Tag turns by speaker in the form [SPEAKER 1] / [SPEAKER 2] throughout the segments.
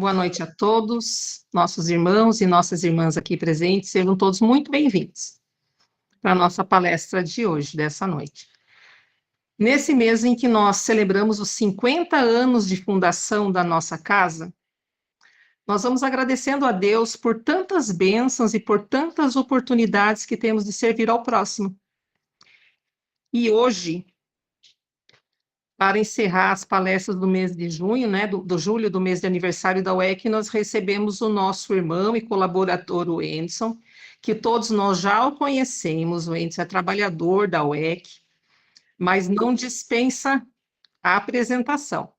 [SPEAKER 1] Boa noite a todos, nossos irmãos e nossas irmãs aqui presentes, sejam todos muito bem-vindos para a nossa palestra de hoje, dessa noite. Nesse mês em que nós celebramos os 50 anos de fundação da nossa casa, nós vamos agradecendo a Deus por tantas bênçãos e por tantas oportunidades que temos de servir ao próximo. E hoje, para encerrar as palestras do mês de junho, do julho, do mês de aniversário da UEC, nós recebemos o nosso irmão e colaborador, o Enderson, que todos nós já o conhecemos. O Enderson é trabalhador da UEC, mas não dispensa a apresentação.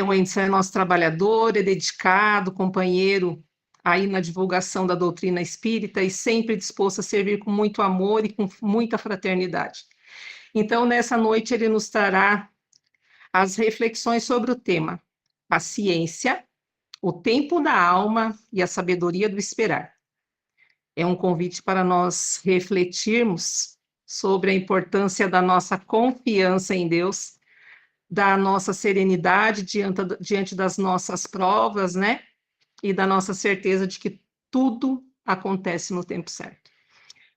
[SPEAKER 1] O Enderson é nosso trabalhador, é dedicado, companheiro aí na divulgação da doutrina espírita e sempre disposto a servir com muito amor e com muita fraternidade. Então, nessa noite, ele nos trará as reflexões sobre o tema paciência, o tempo da alma e a sabedoria do esperar. É um convite para nós refletirmos sobre a importância da nossa confiança em Deus, da nossa serenidade diante das nossas provas, né? E da nossa certeza de que tudo acontece no tempo certo.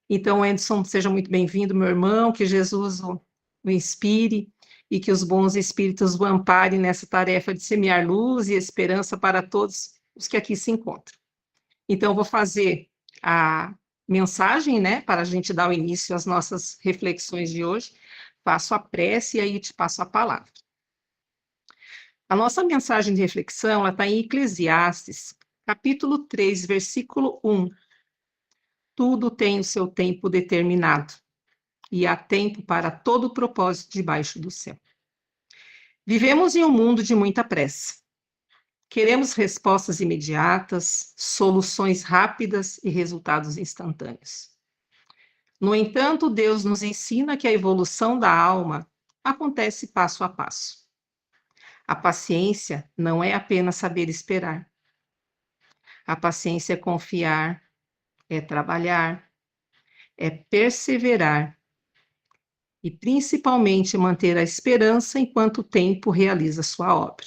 [SPEAKER 1] Então, Enderson, seja muito bem-vindo, meu irmão, que Jesus o inspire e que os bons espíritos o amparem nessa tarefa de semear luz e esperança para todos os que aqui se encontram. Então, eu vou fazer a mensagem, né, para a gente dar o início às nossas reflexões de hoje. Faço a prece e aí te passo a palavra. A nossa mensagem de reflexão, ela está em Eclesiastes, capítulo 3, versículo 1. Tudo tem o seu tempo determinado, e há tempo para todo propósito debaixo do céu. Vivemos em um mundo de muita pressa. Queremos respostas imediatas, soluções rápidas e resultados instantâneos. No entanto, Deus nos ensina que a evolução da alma acontece passo a passo. A paciência não é apenas saber esperar. A paciência é confiar, é trabalhar, é perseverar e, principalmente, manter a esperança enquanto o tempo realiza sua obra.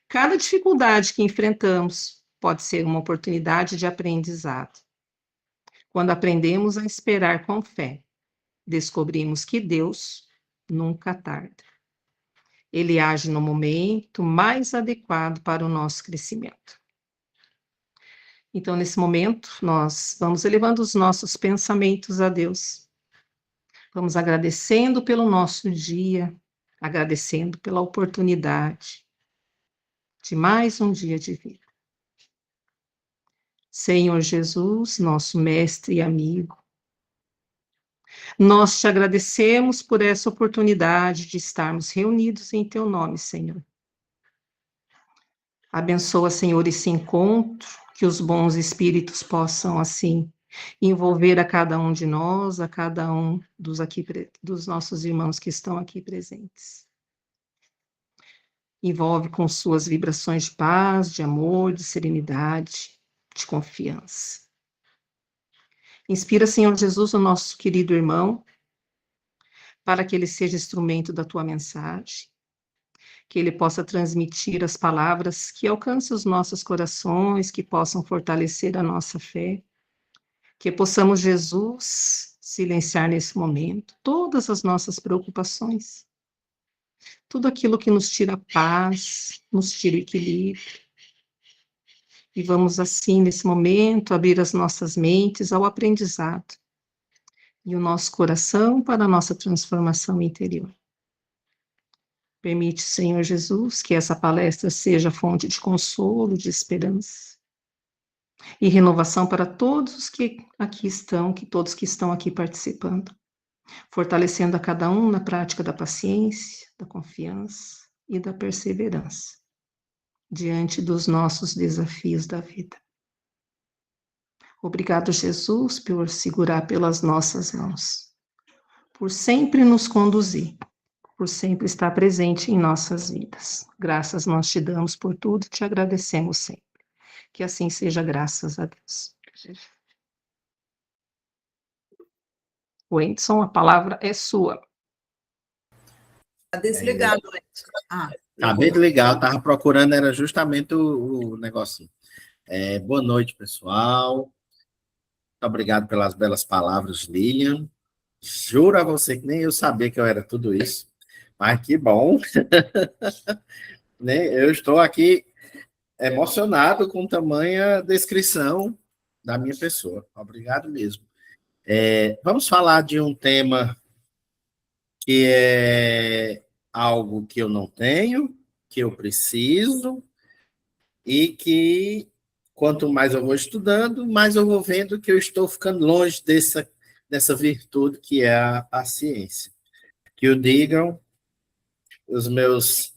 [SPEAKER 1] Cada dificuldade que enfrentamos pode ser uma oportunidade de aprendizado. Quando aprendemos a esperar com fé, descobrimos que Deus nunca tarda. Ele age no momento mais adequado para o nosso crescimento. Então, nesse momento, nós vamos elevando os nossos pensamentos a Deus. Vamos agradecendo pelo nosso dia, agradecendo pela oportunidade de mais um dia de vida. Senhor Jesus, nosso mestre e amigo, nós te agradecemos por essa oportunidade de estarmos reunidos em teu nome, Senhor. Abençoa, Senhor, esse encontro, que os bons espíritos possam, assim, envolver a cada um de nós, a cada um dos nossos irmãos que estão aqui presentes. Envolve com suas vibrações de paz, de amor, de serenidade, de confiança. Inspira, Senhor Jesus, o nosso querido irmão, para que ele seja instrumento da tua mensagem, que ele possa transmitir as palavras que alcancem os nossos corações, que possam fortalecer a nossa fé, que possamos, Jesus, silenciar nesse momento todas as nossas preocupações, tudo aquilo que nos tira a paz, nos tira o equilíbrio. E vamos, assim, nesse momento, abrir as nossas mentes ao aprendizado e o nosso coração para a nossa transformação interior. Permite, Senhor Jesus, que essa palestra seja fonte de consolo, de esperança e renovação para todos os que aqui estão, que todos que estão aqui participando, fortalecendo a cada um na prática da paciência, da confiança e da perseverança diante dos nossos desafios da vida. Obrigado, Jesus, por segurar pelas nossas mãos, por sempre nos conduzir, por sempre estar presente em nossas vidas. Graças nós te damos por tudo e te agradecemos sempre. Que assim seja, graças a Deus. Wenderson, a palavra é sua.
[SPEAKER 2] Está desligado.
[SPEAKER 3] Acabei de ligar, eu estava procurando, era justamente o negocinho. Boa noite, pessoal. Muito obrigado pelas belas palavras, Lilian. Juro a você que nem eu sabia que eu era tudo isso. Mas que bom. Né? Eu estou aqui emocionado com tamanha descrição da minha pessoa. Obrigado mesmo. Vamos falar de um tema que é algo que eu não tenho, que eu preciso, e que quanto mais eu vou estudando, mais eu vou vendo que eu estou ficando longe dessa virtude que é a ciência. Que o digam os meus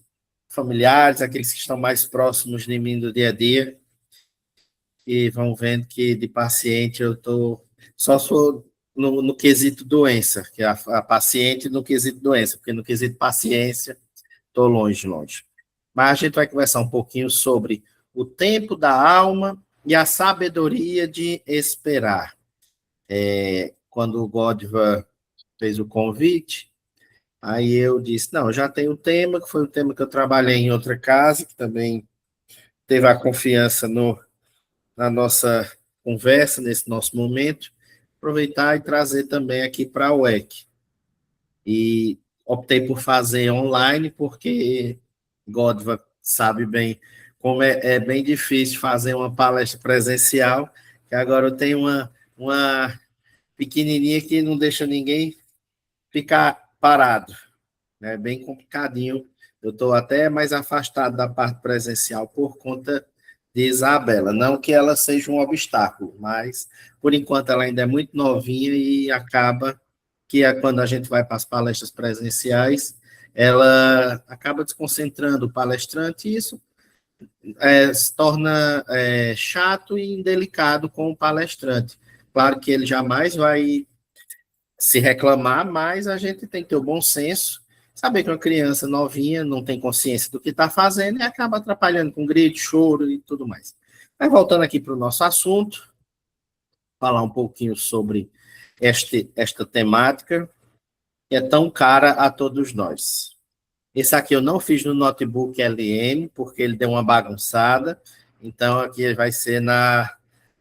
[SPEAKER 3] familiares, aqueles que estão mais próximos de mim do dia a dia, e vão vendo que de paciente eu estou. Só sou no quesito doença, que é a paciente no quesito doença, porque no quesito paciência, estou longe, longe. Mas a gente vai conversar um pouquinho sobre o tempo da alma e a sabedoria de esperar. Quando o Godva fez o convite, aí eu disse, não, já tenho o tema, que foi o tema que eu trabalhei em outra casa, que também teve a confiança na nossa conversa, nesse nosso momento, aproveitar e trazer também aqui para a UEC. E optei por fazer online, porque Godva sabe bem como é bem difícil fazer uma palestra presencial, que agora eu tenho uma pequenininha que não deixa ninguém ficar parado. É bem complicadinho. Eu estou até mais afastado da parte presencial por conta de Isabela. Não que ela seja um obstáculo, mas, por enquanto, ela ainda é muito novinha e acaba que quando a gente vai para as palestras presenciais, ela acaba desconcentrando o palestrante e isso se torna chato e indelicado com o palestrante. Claro que ele jamais vai se reclamar, mas a gente tem que ter o bom senso, saber que uma criança novinha não tem consciência do que está fazendo e acaba atrapalhando com grito, choro e tudo mais. Mas voltando aqui para o nosso assunto, falar um pouquinho sobre esta temática que é tão cara a todos nós. Esse aqui eu não fiz no notebook LM, porque ele deu uma bagunçada, então aqui vai ser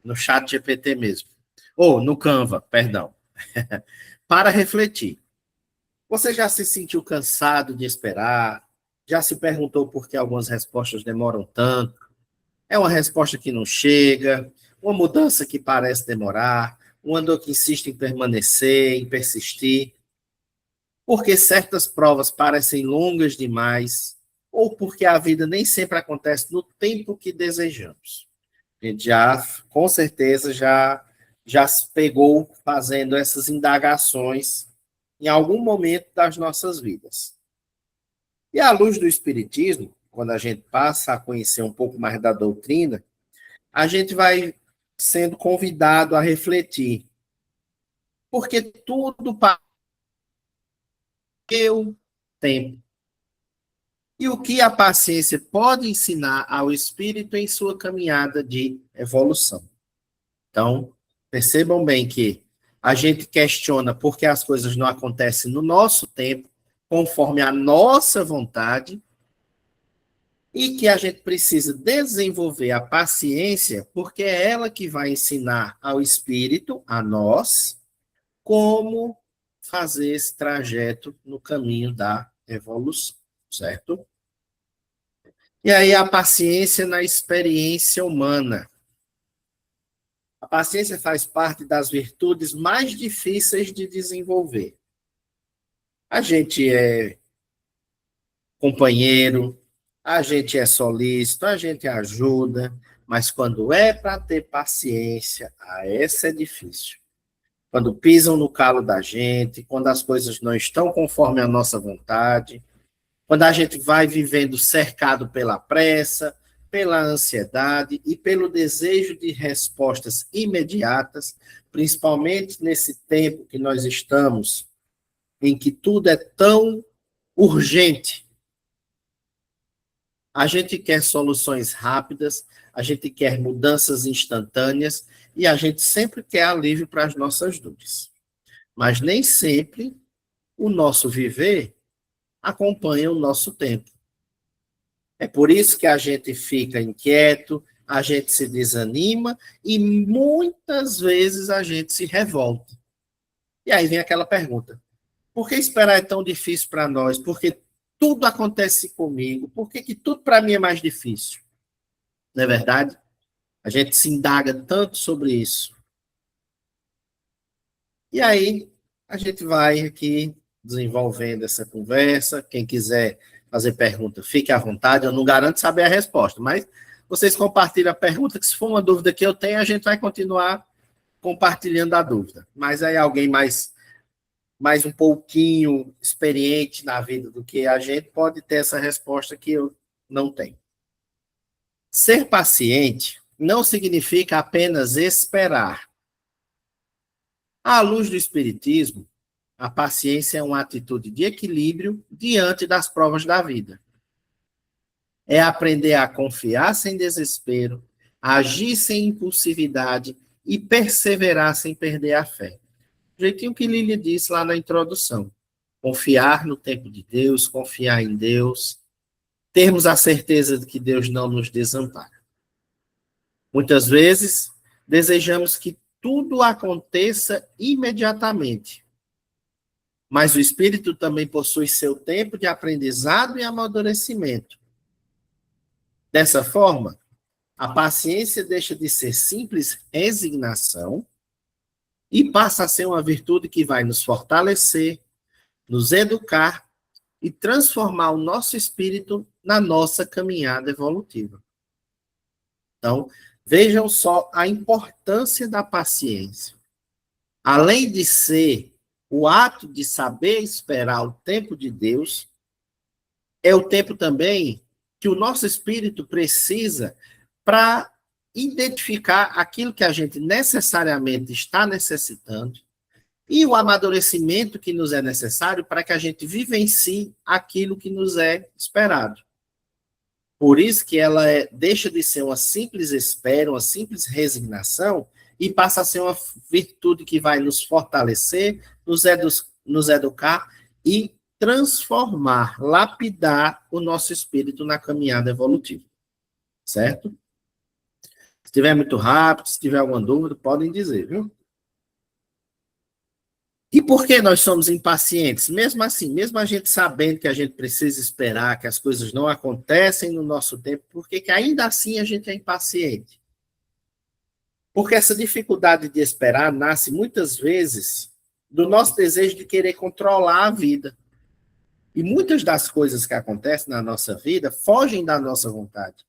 [SPEAKER 3] no chat GPT mesmo. Ou no Canva, perdão. Para refletir. Você já se sentiu cansado de esperar? Já se perguntou por que algumas respostas demoram tanto? É uma resposta que não chega, uma mudança que parece demorar, uma dor que insiste em permanecer, em persistir, porque certas provas parecem longas demais, ou porque a vida nem sempre acontece no tempo que desejamos. A gente já, com certeza, já se pegou fazendo essas indagações em algum momento das nossas vidas. E à luz do Espiritismo, quando a gente passa a conhecer um pouco mais da doutrina, a gente vai sendo convidado a refletir. Porque tudo para o tempo. E o que a paciência pode ensinar ao espírito em sua caminhada de evolução. Então, percebam bem que a gente questiona por que as coisas não acontecem no nosso tempo, conforme a nossa vontade, e que a gente precisa desenvolver a paciência, porque é ela que vai ensinar ao espírito, a nós, como fazer esse trajeto no caminho da evolução, certo? E aí a paciência na experiência humana. A paciência faz parte das virtudes mais difíceis de desenvolver. A gente é companheiro, a gente é solícito, a gente ajuda, mas quando é para ter paciência, essa é difícil. Quando pisam no calo da gente, quando as coisas não estão conforme a nossa vontade, quando a gente vai vivendo cercado pela pressa, pela ansiedade e pelo desejo de respostas imediatas, principalmente nesse tempo que nós estamos, em que tudo é tão urgente. A gente quer soluções rápidas, a gente quer mudanças instantâneas e a gente sempre quer alívio para as nossas dores. Mas nem sempre o nosso viver acompanham o nosso tempo. É por isso que a gente fica inquieto, a gente se desanima e muitas vezes a gente se revolta. E aí vem aquela pergunta: por que esperar é tão difícil para nós? Porque tudo acontece comigo. Por que que tudo para mim é mais difícil? Não é verdade? A gente se indaga tanto sobre isso. E aí a gente vai aqui desenvolvendo essa conversa. Quem quiser fazer pergunta, fique à vontade. Eu não garanto saber a resposta, mas vocês compartilham a pergunta, que se for uma dúvida que eu tenho, a gente vai continuar compartilhando a dúvida. Mas aí alguém mais um pouquinho experiente na vida do que a gente pode ter essa resposta que eu não tenho. Ser paciente não significa apenas esperar. À luz do Espiritismo, a paciência é uma atitude de equilíbrio diante das provas da vida. É aprender a confiar sem desespero, agir sem impulsividade e perseverar sem perder a fé. Do jeitinho que Lília disse lá na introdução. Confiar no tempo de Deus, confiar em Deus, termos a certeza de que Deus não nos desampara. Muitas vezes, desejamos que tudo aconteça imediatamente, mas o espírito também possui seu tempo de aprendizado e amadurecimento. Dessa forma, a paciência deixa de ser simples resignação e passa a ser uma virtude que vai nos fortalecer, nos educar e transformar o nosso espírito na nossa caminhada evolutiva. Então, vejam só a importância da paciência. Além de ser o ato de saber esperar o tempo de Deus, é o tempo também que o nosso espírito precisa para identificar aquilo que a gente necessariamente está necessitando e o amadurecimento que nos é necessário para que a gente vivencie aquilo que nos é esperado. Por isso que ela deixa de ser uma simples espera, uma simples resignação, e passa a ser uma virtude que vai nos fortalecer, nos educar e transformar, lapidar o nosso espírito na caminhada evolutiva. Certo? Se estiver muito rápido, se tiver alguma dúvida, podem dizer, viu? E por que nós somos impacientes? Mesmo assim, mesmo a gente sabendo que a gente precisa esperar, que as coisas não acontecem no nosso tempo, por que que ainda assim a gente é impaciente? Porque essa dificuldade de esperar nasce muitas vezes do nosso desejo de querer controlar a vida. E muitas das coisas que acontecem na nossa vida fogem da nossa vontade.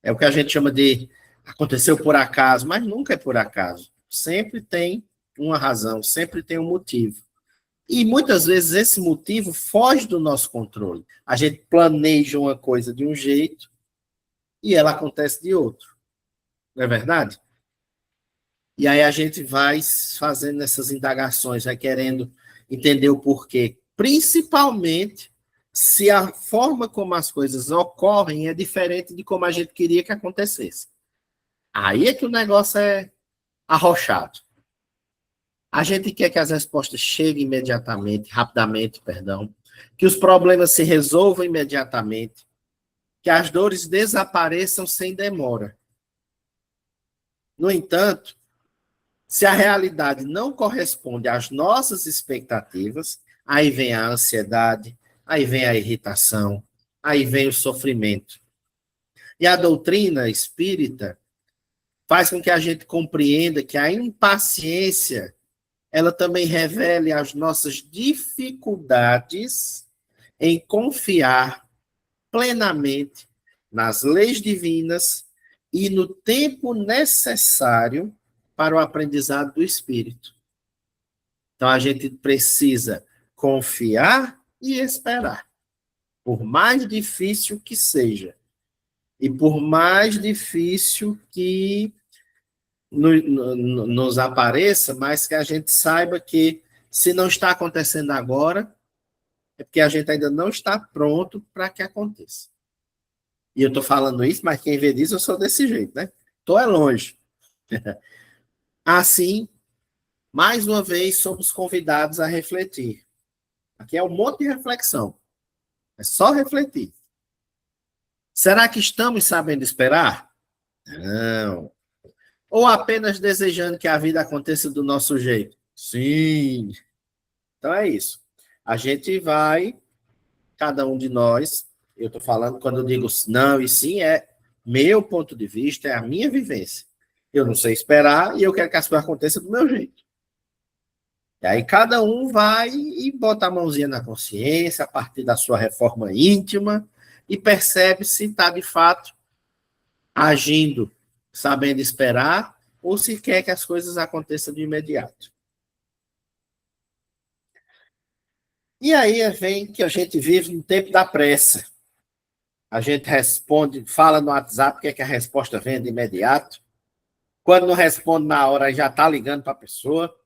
[SPEAKER 3] É o que a gente chama de aconteceu por acaso, mas nunca é por acaso. Sempre tem uma razão, sempre tem um motivo. E muitas vezes esse motivo foge do nosso controle. A gente planeja uma coisa de um jeito e ela acontece de outro. Não é verdade? E aí a gente vai fazendo essas indagações, vai querendo entender o porquê. Principalmente se a forma como as coisas ocorrem é diferente de como a gente queria que acontecesse. Aí é que o negócio é arrochado. A gente quer que as respostas cheguem imediatamente, rapidamente, perdão, que os problemas se resolvam imediatamente, que as dores desapareçam sem demora. No entanto, se a realidade não corresponde às nossas expectativas, aí vem a ansiedade, aí vem a irritação, aí vem o sofrimento. E a doutrina espírita faz com que a gente compreenda que a impaciência ela também revela as nossas dificuldades em confiar plenamente nas leis divinas e no tempo necessário para o aprendizado do espírito. Então, a gente precisa confiar e esperar, por mais difícil que seja, e por mais difícil que nos apareça, mas que a gente saiba que, se não está acontecendo agora, é porque a gente ainda não está pronto para que aconteça. E eu estou falando isso, mas quem vê disso, eu sou desse jeito, né? Estou longe. Assim, mais uma vez, somos convidados a refletir. Aqui é um monte de reflexão. É só refletir. Será que estamos sabendo esperar? Não. Ou apenas desejando que a vida aconteça do nosso jeito? Sim. Então é isso. A gente vai, cada um de nós, eu estou falando quando eu digo não e sim, é meu ponto de vista, é a minha vivência. Eu não sei esperar e eu quero que as coisas aconteçam do meu jeito. E aí cada um vai e bota a mãozinha na consciência, a partir da sua reforma íntima, e percebe se está, de fato, agindo, sabendo esperar, ou se quer que as coisas aconteçam de imediato. E aí vem que a gente vive no tempo da pressa. A gente responde, fala no WhatsApp, quer que a resposta venha de imediato. Quando não responde na hora, já está ligando para a pessoa.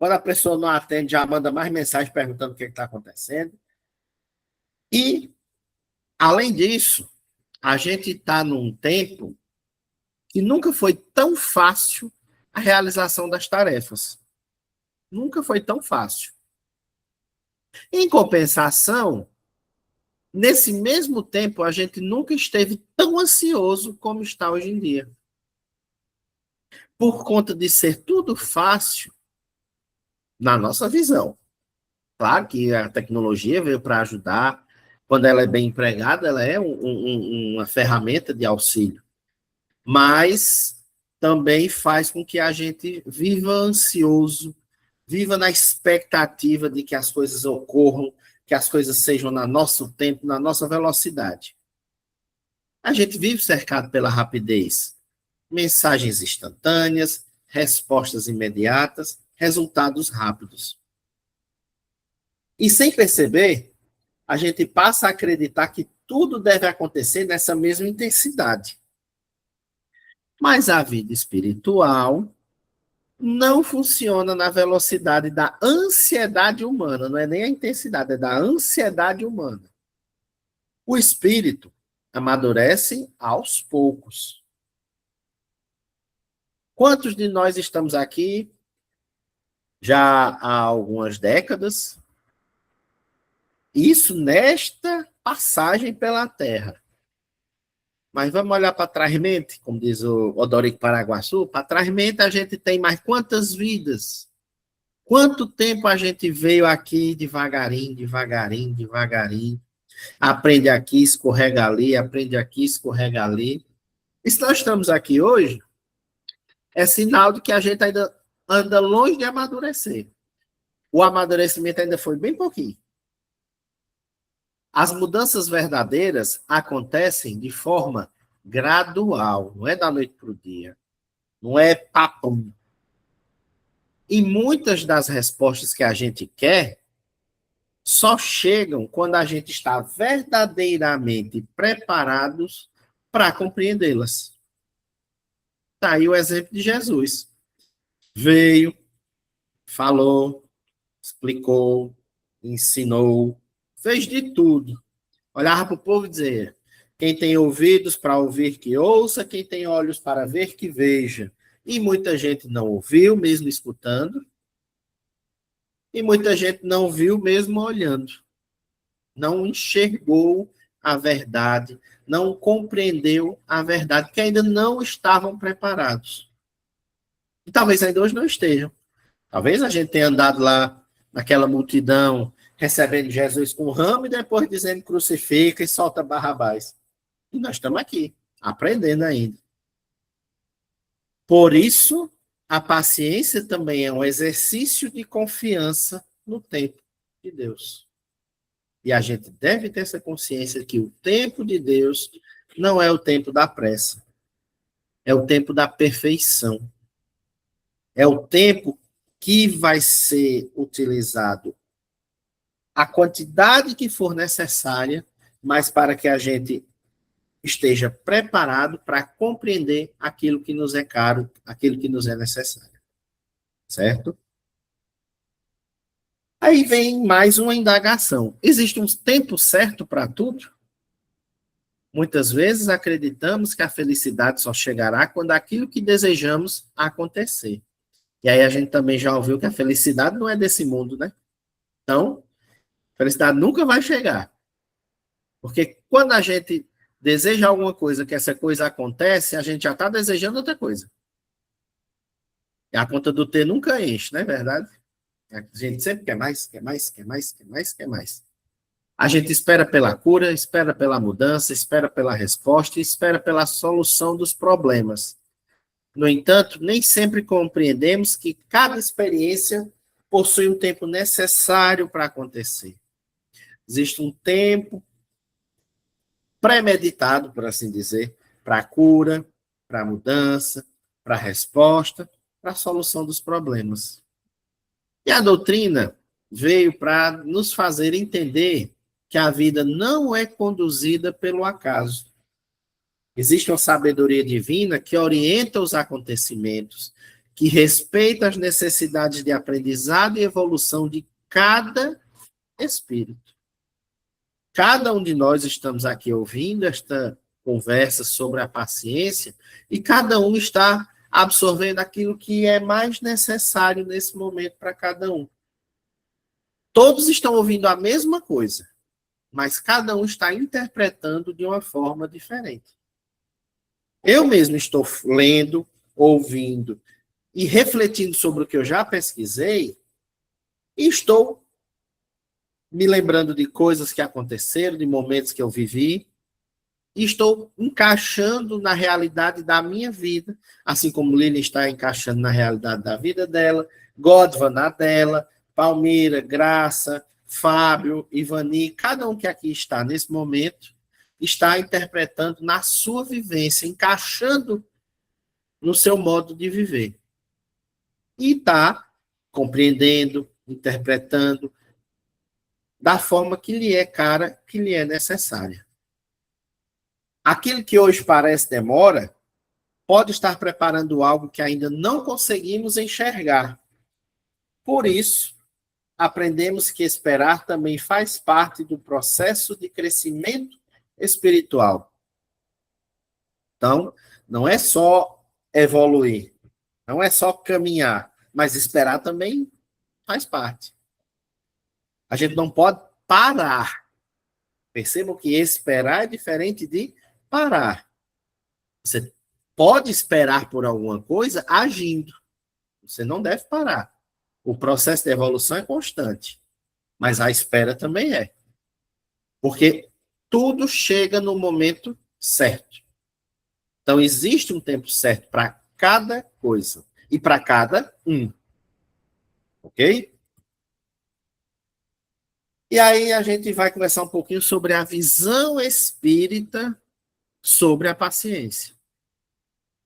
[SPEAKER 3] Quando a pessoa não atende, já manda mais mensagem perguntando o que está acontecendo. E, além disso, a gente está num tempo que nunca foi tão fácil a realização das tarefas. Nunca foi tão fácil. Em compensação, nesse mesmo tempo, a gente nunca esteve tão ansioso como está hoje em dia. Por conta de ser tudo fácil, na nossa visão. Claro que a tecnologia veio para ajudar. Quando ela é bem empregada, ela é uma ferramenta de auxílio. Mas também faz com que a gente viva ansioso, viva na expectativa de que as coisas ocorram, que as coisas sejam no nosso tempo, na nossa velocidade. A gente vive cercado pela rapidez. Mensagens instantâneas, respostas imediatas, resultados rápidos. E sem perceber, a gente passa a acreditar que tudo deve acontecer nessa mesma intensidade. Mas a vida espiritual não funciona na velocidade da ansiedade humana, não é nem a intensidade, é da ansiedade humana. O espírito amadurece aos poucos. Quantos de nós estamos aqui já há algumas décadas? Isso nesta passagem pela Terra. Mas vamos olhar para trás mente, como diz o Odorico Paraguaçu, para trás mente a gente tem mais quantas vidas? Quanto tempo a gente veio aqui devagarinho, devagarinho, devagarinho, aprende aqui, escorrega ali, aprende aqui, escorrega ali. E se nós estamos aqui hoje, é sinal de que a gente ainda anda longe de amadurecer. O amadurecimento ainda foi bem pouquinho. As mudanças verdadeiras acontecem de forma gradual, não é da noite para o dia, não é papum. E muitas das respostas que a gente quer só chegam quando a gente está verdadeiramente preparados para compreendê-las. Está aí o exemplo de Jesus. Veio, falou, explicou, ensinou, fez de tudo. Olhava para o povo e dizia: quem tem ouvidos para ouvir, que ouça, quem tem olhos para ver, que veja. E muita gente não ouviu, mesmo escutando, e muita gente não viu, mesmo olhando. Não enxergou a verdade, não compreendeu a verdade, porque ainda não estavam preparados. E talvez ainda hoje não estejam. Talvez a gente tenha andado lá naquela multidão, recebendo Jesus com o ramo e depois dizendo crucifica e solta Barrabás. E nós estamos aqui, aprendendo ainda. Por isso, a paciência também é um exercício de confiança no tempo de Deus. E a gente deve ter essa consciência que o tempo de Deus não é o tempo da pressa. É o tempo da perfeição. É o tempo que vai ser utilizado a quantidade que for necessária, mas para que a gente esteja preparado para compreender aquilo que nos é caro, aquilo que nos é necessário. Certo? Aí vem mais uma indagação. Existe um tempo certo para tudo? Muitas vezes acreditamos que a felicidade só chegará quando aquilo que desejamos acontecer. E aí a gente também já ouviu que a felicidade não é desse mundo, né? Então, Felicidade nunca vai chegar. Porque quando a gente deseja alguma coisa, que essa coisa acontece, a gente já está desejando outra coisa. E a conta do ter nunca enche, não é verdade? A gente sempre quer mais, quer mais, quer mais, quer mais, quer mais. A gente espera pela cura, espera pela mudança, espera pela resposta e espera pela solução dos problemas. No entanto, nem sempre compreendemos que cada experiência possui um tempo necessário para acontecer. Existe um tempo premeditado, por assim dizer, para a cura, para a mudança, para a resposta, para a solução dos problemas. E a doutrina veio para nos fazer entender que a vida não é conduzida pelo acaso. Existe uma sabedoria divina que orienta os acontecimentos, que respeita as necessidades de aprendizado e evolução de cada espírito. Cada um de nós estamos aqui ouvindo esta conversa sobre a paciência e cada um está absorvendo aquilo que é mais necessário nesse momento para cada um. Todos estão ouvindo a mesma coisa, mas cada um está interpretando de uma forma diferente. Eu mesmo estou lendo, ouvindo e refletindo sobre o que eu já pesquisei e estou me lembrando de coisas que aconteceram, de momentos que eu vivi, e estou encaixando na realidade da minha vida, assim como Lili está encaixando na realidade da vida dela, Godva na dela, Palmeira, Graça, Fábio, Ivani, cada um que aqui está nesse momento, está interpretando na sua vivência, encaixando no seu modo de viver. E está compreendendo, interpretando da forma que lhe é cara, que lhe é necessária. Aquilo que hoje parece demora, pode estar preparando algo que ainda não conseguimos enxergar. Por isso, aprendemos que esperar também faz parte do processo de crescimento espiritual. Então, não é só evoluir, não é só caminhar, mas esperar também faz parte. A gente não pode parar. Percebam que esperar é diferente de parar. Você pode esperar por alguma coisa agindo. Você não deve parar. O processo de evolução é constante, mas a espera também é. Porque tudo chega no momento certo. Então, existe um tempo certo para cada coisa e para cada um. Ok? E aí a gente vai conversar um pouquinho sobre a visão espírita sobre a paciência.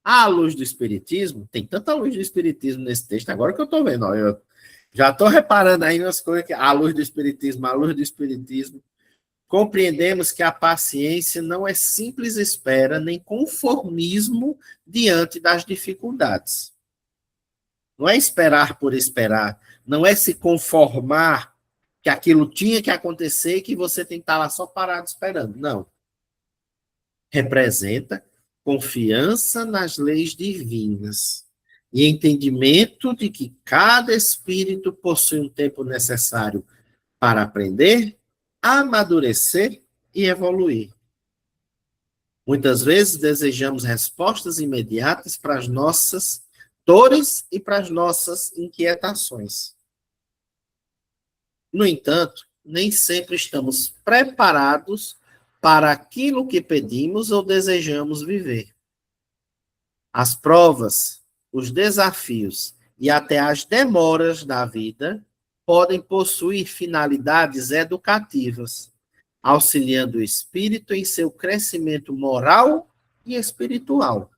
[SPEAKER 3] A luz do espiritismo, tem tanta luz do espiritismo nesse texto, agora que eu estou vendo, ó, eu já estou reparando aí nas coisas que a luz do espiritismo, compreendemos que a paciência não é simples espera, nem conformismo diante das dificuldades. Não é esperar por esperar, não é se conformar que aquilo tinha que acontecer e que você tem que estar lá só parado esperando. Não. Representa confiança nas leis divinas e entendimento de que cada espírito possui um tempo necessário para aprender, amadurecer e evoluir. Muitas vezes desejamos respostas imediatas para as nossas dores e para as nossas inquietações. No entanto, nem sempre estamos preparados para aquilo que pedimos ou desejamos viver. As provas, os desafios e até as demoras da vida podem possuir finalidades educativas, auxiliando o espírito em seu crescimento moral e espiritual.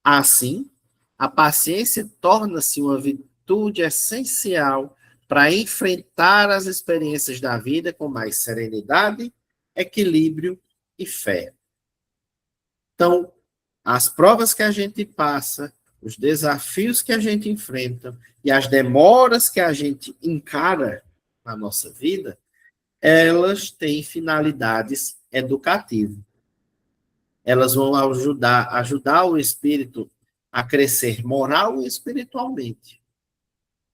[SPEAKER 3] Assim, a paciência torna-se uma virtude essencial para enfrentar as experiências da vida com mais serenidade, equilíbrio e fé. Então, as provas que a gente passa, os desafios que a gente enfrenta e as demoras que a gente encara na nossa vida, elas têm finalidades educativas. Elas vão ajudar o espírito a crescer moral e espiritualmente.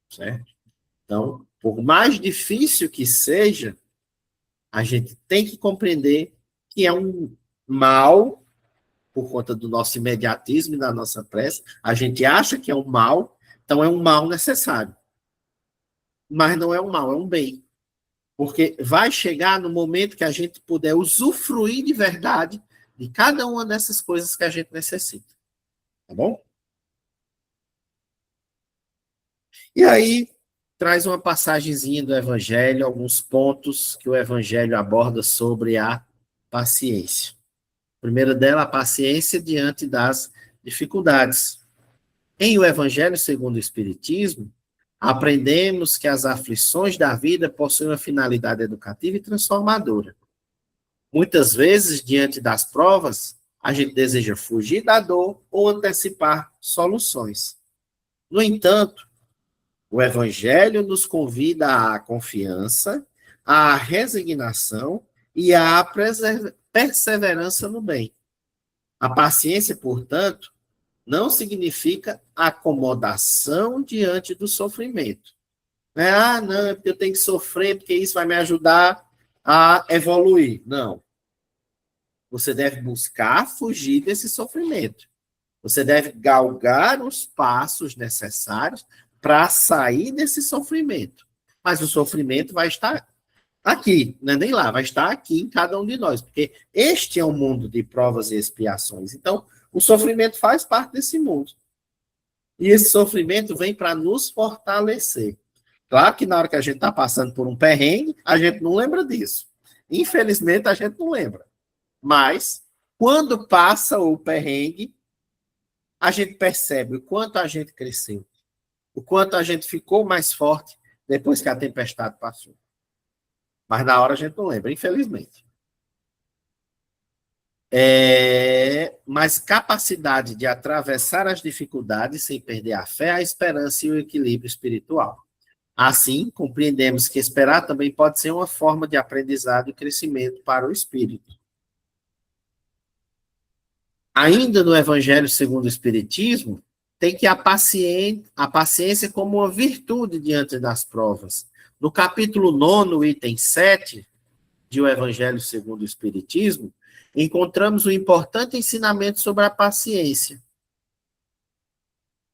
[SPEAKER 3] Certo? Então, Por mais difícil que seja, a gente tem que compreender que é um mal, por conta do nosso imediatismo e da nossa pressa. A gente acha que é um mal, então é um mal necessário. Mas não é um mal, é um bem. Porque vai chegar no momento que a gente puder usufruir de verdade de cada uma dessas coisas que a gente necessita. Tá bom? E aí, traz uma passagenzinha do Evangelho, alguns pontos que o Evangelho aborda sobre a paciência. A primeira dela, a paciência diante das dificuldades. Em o Evangelho segundo o Espiritismo, aprendemos que as aflições da vida possuem uma finalidade educativa e transformadora. Muitas vezes, diante das provas, a gente deseja fugir da dor ou antecipar soluções. No entanto, o Evangelho nos convida à confiança, à resignação e à perseverança no bem. A paciência, portanto, não significa acomodação diante do sofrimento. Não, é porque eu tenho que sofrer, porque isso vai me ajudar a evoluir. Não. Você deve buscar fugir desse sofrimento. Você deve galgar os passos necessários para sair desse sofrimento. Mas o sofrimento vai estar aqui, não é nem lá, vai estar aqui em cada um de nós, porque este é um mundo de provas e expiações. Então, o sofrimento faz parte desse mundo. E esse sofrimento vem para nos fortalecer. Claro que na hora que a gente está passando por um perrengue, a gente não lembra disso. Infelizmente, a gente não lembra. Mas, quando passa o perrengue, a gente percebe o quanto a gente cresceu, o quanto a gente ficou mais forte depois que a tempestade passou. Mas na hora a gente não lembra, infelizmente. Mas capacidade de atravessar as dificuldades sem perder a fé, a esperança e o equilíbrio espiritual. Assim, compreendemos que esperar também pode ser uma forma de aprendizado e crescimento para o espírito. Ainda no Evangelho segundo o Espiritismo, tem que a paciência como uma virtude diante das provas. No capítulo 9, item 7, de O Evangelho segundo o Espiritismo, encontramos um importante ensinamento sobre a paciência.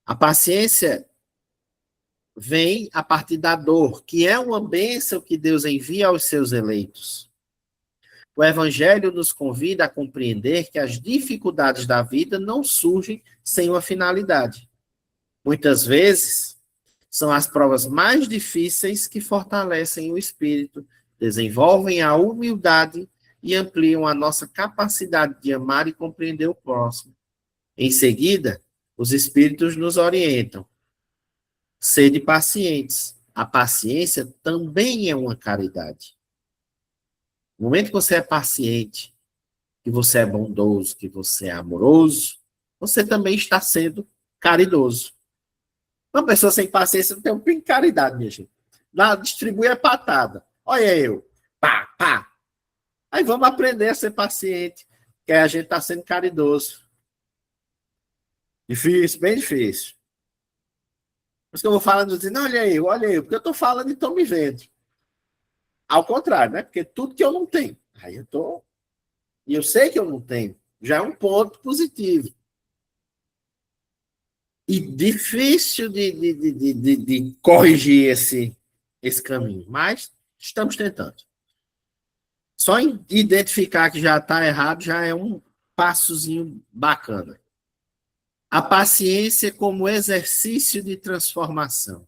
[SPEAKER 3] A paciência vem a partir da dor, que é uma bênção que Deus envia aos seus eleitos. O Evangelho nos convida a compreender que as dificuldades da vida não surgem sem uma finalidade. Muitas vezes, são as provas mais difíceis que fortalecem o espírito, desenvolvem a humildade e ampliam a nossa capacidade de amar e compreender o próximo. Em seguida, os espíritos nos orientam. Sede pacientes. A paciência também é uma caridade. No momento que você é paciente, que você é bondoso, que você é amoroso, você também está sendo caridoso. Uma pessoa sem paciência não tem um pingo de caridade, minha gente. Distribui a patada. Olha eu. Pá, pá. Aí vamos aprender a ser paciente, que a gente está sendo caridoso. Difícil, bem difícil. Por isso que eu vou falando, dizendo, olha eu, porque eu estou falando e estou me vendo. Ao contrário, né? Porque tudo que eu não tenho. Aí eu estou. E eu sei que eu não tenho. Já é um ponto positivo. E difícil de corrigir esse caminho. Mas estamos tentando. Só em identificar que já está errado já é um passozinho bacana. A paciência como exercício de transformação.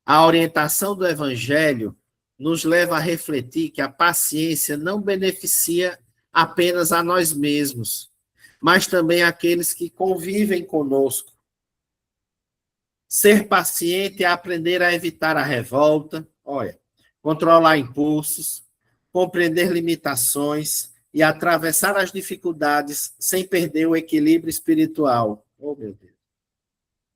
[SPEAKER 3] A orientação do Evangelho nos leva a refletir que a paciência não beneficia apenas a nós mesmos, mas também aqueles que convivem conosco. Ser paciente é aprender a evitar a revolta, controlar impulsos, compreender limitações e atravessar as dificuldades sem perder o equilíbrio espiritual. Oh, meu Deus.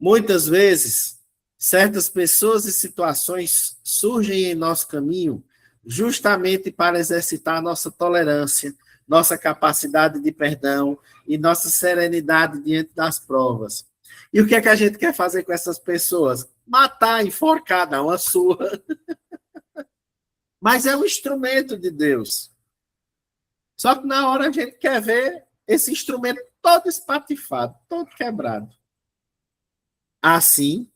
[SPEAKER 3] Muitas vezes, certas pessoas e situações surgem em nosso caminho justamente para exercitar nossa tolerância, nossa capacidade de perdão e nossa serenidade diante das provas. E o que é que a gente quer fazer com essas pessoas? Matar, enforcar, dar uma surra. Mas é um instrumento de Deus. Só que na hora a gente quer ver esse instrumento todo espatifado, todo quebrado. Assim,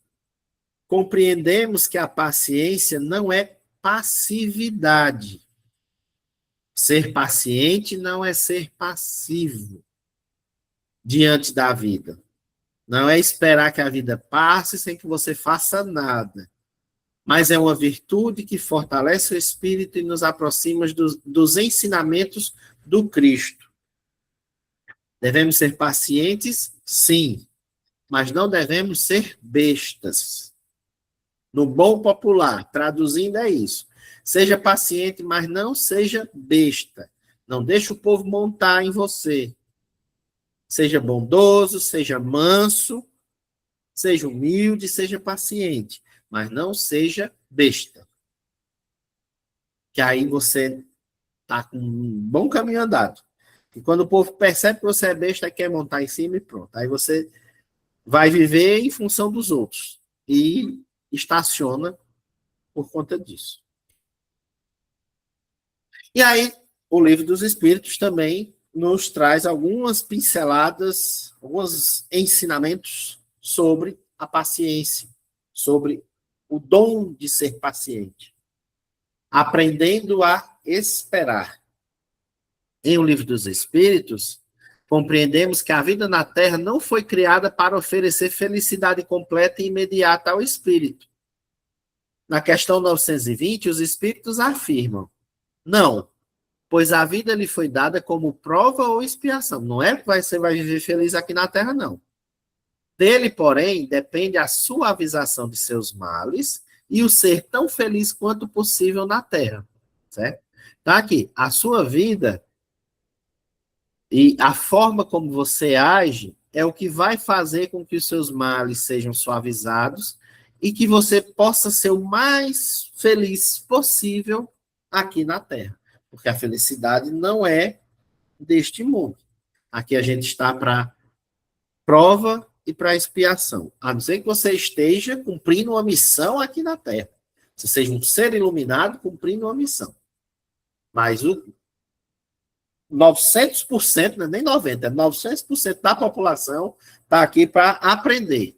[SPEAKER 3] compreendemos que a paciência não é passividade. Ser paciente não é ser passivo diante da vida. Não é esperar que a vida passe sem que você faça nada. Mas é uma virtude que fortalece o espírito e nos aproxima dos ensinamentos do Cristo. Devemos ser pacientes? Sim, mas não devemos ser bestas. No bom popular, traduzindo é isso. Seja paciente, mas não seja besta. Não deixe o povo montar em você. Seja bondoso, seja manso, seja humilde, seja paciente, mas não seja besta. Que aí você está com um bom caminho andado. E quando o povo percebe que você é besta, quer montar em cima e pronto. Aí você vai viver em função dos outros. E estaciona por conta disso. E aí, o Livro dos Espíritos também nos traz algumas pinceladas, alguns ensinamentos sobre a paciência, sobre o dom de ser paciente. Aprendendo a esperar. Em O Livro dos Espíritos, compreendemos que a vida na Terra não foi criada para oferecer felicidade completa e imediata ao espírito. Na questão 920, os espíritos afirmam: não, pois a vida lhe foi dada como prova ou expiação. Não é que você vai viver feliz aqui na Terra, não. Dele, porém, depende a suavização de seus males e o ser tão feliz quanto possível na Terra. Certo? Tá aqui, a sua vida e a forma como você age é o que vai fazer com que os seus males sejam suavizados e que você possa ser o mais feliz possível aqui na Terra. Porque a felicidade não é deste mundo. Aqui a gente está para prova e para expiação. A não ser que você esteja cumprindo uma missão aqui na Terra. Você seja um ser iluminado cumprindo uma missão. Mas o 900%, não é nem 90%, 900% da população está aqui para aprender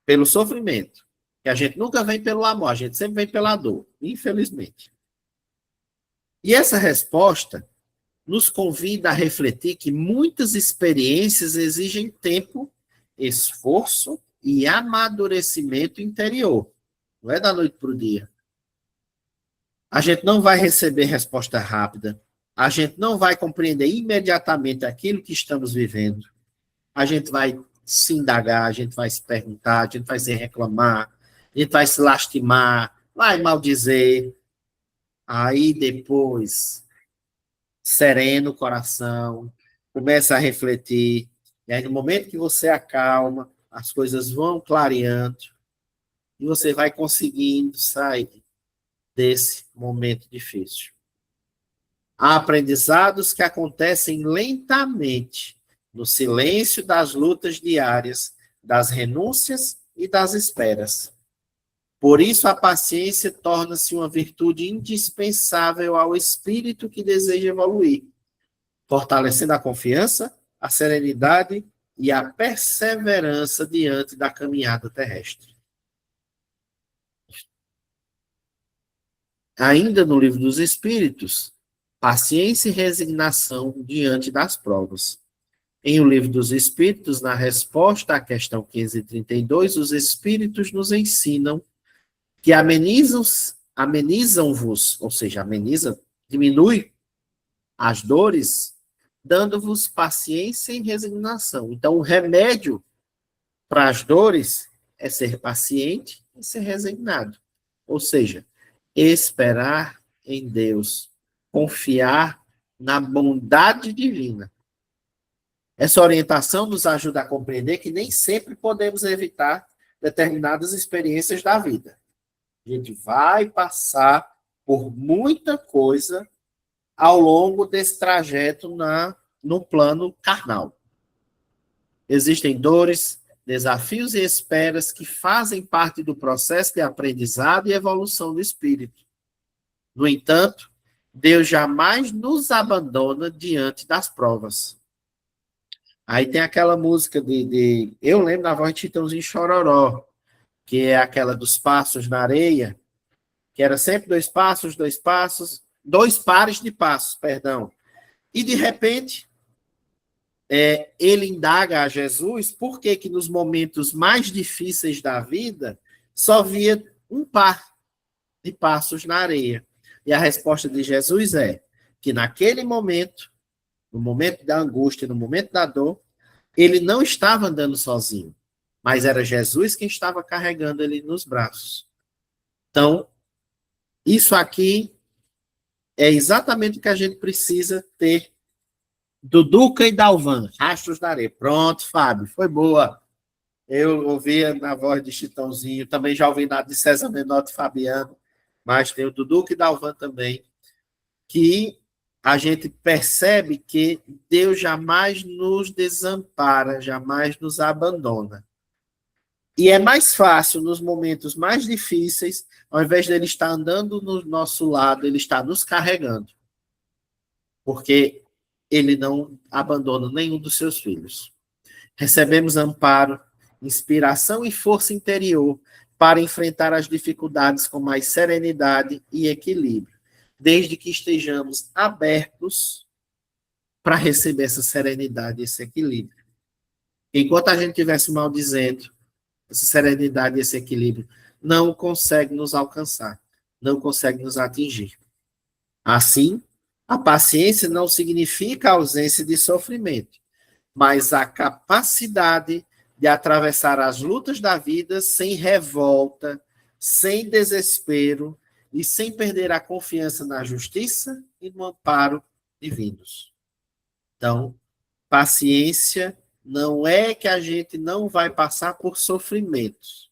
[SPEAKER 3] pelo sofrimento. Que a gente nunca vem pelo amor, a gente sempre vem pela dor, infelizmente. E essa resposta nos convida a refletir que muitas experiências exigem tempo, esforço e amadurecimento interior. Não é da noite para o dia. A gente não vai receber resposta rápida. A gente não vai compreender imediatamente aquilo que estamos vivendo. A gente vai se indagar, a gente vai se perguntar, a gente vai se reclamar, a gente vai se lastimar, vai maldizer. Aí depois, sereno o coração, começa a refletir. E aí no momento que você acalma, as coisas vão clareando e você vai conseguindo sair desse momento difícil. Há aprendizados que acontecem lentamente, no silêncio das lutas diárias, das renúncias e das esperas. Por isso, a paciência torna-se uma virtude indispensável ao espírito que deseja evoluir, fortalecendo a confiança, a serenidade e a perseverança diante da caminhada terrestre. Ainda no Livro dos Espíritos, paciência e resignação diante das provas. Em O Livro dos Espíritos, na resposta à questão 532, os Espíritos nos ensinam que amenizam-vos, ou seja, diminui as dores, dando-vos paciência e resignação. Então, o remédio para as dores é ser paciente e ser resignado. Ou seja, esperar em Deus, confiar na bondade divina. Essa orientação nos ajuda a compreender que nem sempre podemos evitar determinadas experiências da vida. A gente vai passar por muita coisa ao longo desse trajeto no plano carnal. Existem dores, desafios e esperas que fazem parte do processo de aprendizado e evolução do espírito. No entanto, Deus jamais nos abandona diante das provas. Aí tem aquela música eu lembro da voz de Chitãozinho Chororó, que é aquela dos passos na areia, que era sempre dois pares de passos, perdão. E, de repente, ele indaga a Jesus por que nos momentos mais difíceis da vida só via um par de passos na areia. E a resposta de Jesus é que naquele momento, no momento da angústia, no momento da dor, ele não estava andando sozinho, mas era Jesus quem estava carregando ele nos braços. Então, isso aqui é exatamente o que a gente precisa ter do Duca e Dalvan, Rastros da Areia. Pronto, Fábio, foi boa. Eu ouvia na voz de Chitãozinho, também já ouvi nada de César Menotti e Fabiano, mas tem o do Duca e Dalvan também, que a gente percebe que Deus jamais nos desampara, jamais nos abandona. E é mais fácil, nos momentos mais difíceis, ao invés dele estar andando no nosso lado, ele está nos carregando. Porque ele não abandona nenhum dos seus filhos. Recebemos amparo, inspiração e força interior para enfrentar as dificuldades com mais serenidade e equilíbrio, desde que estejamos abertos para receber essa serenidade e esse equilíbrio. Enquanto a gente estiver se maldizendo, essa serenidade e esse equilíbrio não consegue nos alcançar, não consegue nos atingir. Assim, a paciência não significa a ausência de sofrimento, mas a capacidade de atravessar as lutas da vida sem revolta, sem desespero e sem perder a confiança na justiça e no amparo divinos. Então, paciência não é que a gente não vai passar por sofrimentos,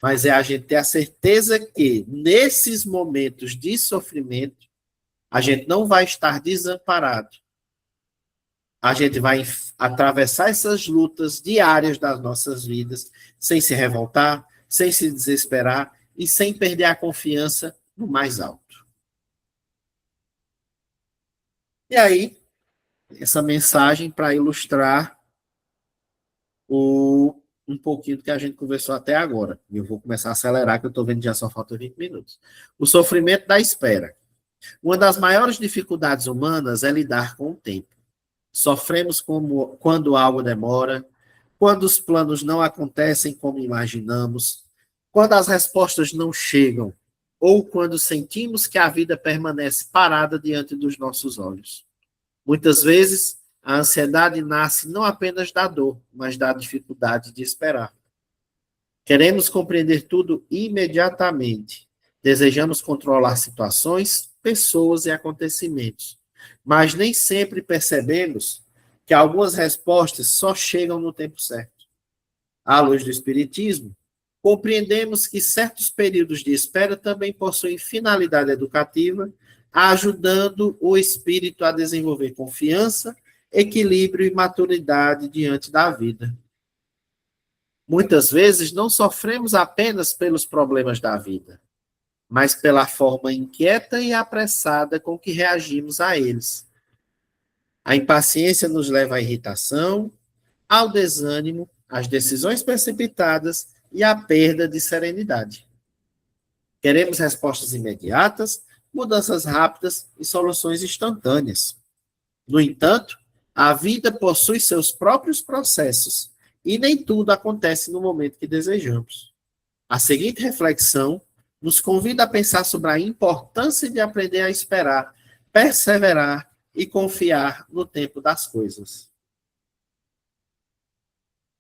[SPEAKER 3] mas é a gente ter a certeza que, nesses momentos de sofrimento, a gente não vai estar desamparado. A gente vai atravessar essas lutas diárias das nossas vidas, sem se revoltar, sem se desesperar e sem perder a confiança no mais alto. E aí, essa mensagem para ilustrar um pouquinho do que a gente conversou até agora. Eu vou começar a acelerar, que eu estou vendo que já só falta 20 minutos. O sofrimento da espera. Uma das maiores dificuldades humanas é lidar com o tempo. Sofremos quando algo demora, quando os planos não acontecem como imaginamos, quando as respostas não chegam, ou quando sentimos que a vida permanece parada diante dos nossos olhos. Muitas vezes, a ansiedade nasce não apenas da dor, mas da dificuldade de esperar. Queremos compreender tudo imediatamente. Desejamos controlar situações, pessoas e acontecimentos. Mas nem sempre percebemos que algumas respostas só chegam no tempo certo. À luz do Espiritismo, compreendemos que certos períodos de espera também possuem finalidade educativa, ajudando o espírito a desenvolver confiança, equilíbrio e maturidade diante da vida. Muitas vezes não sofremos apenas pelos problemas da vida, mas pela forma inquieta e apressada com que reagimos a eles. A impaciência nos leva à irritação, ao desânimo, às decisões precipitadas e à perda de serenidade. Queremos respostas imediatas, mudanças rápidas e soluções instantâneas. No entanto, a vida possui seus próprios processos e nem tudo acontece no momento que desejamos. A seguinte reflexão nos convida a pensar sobre a importância de aprender a esperar, perseverar e confiar no tempo das coisas.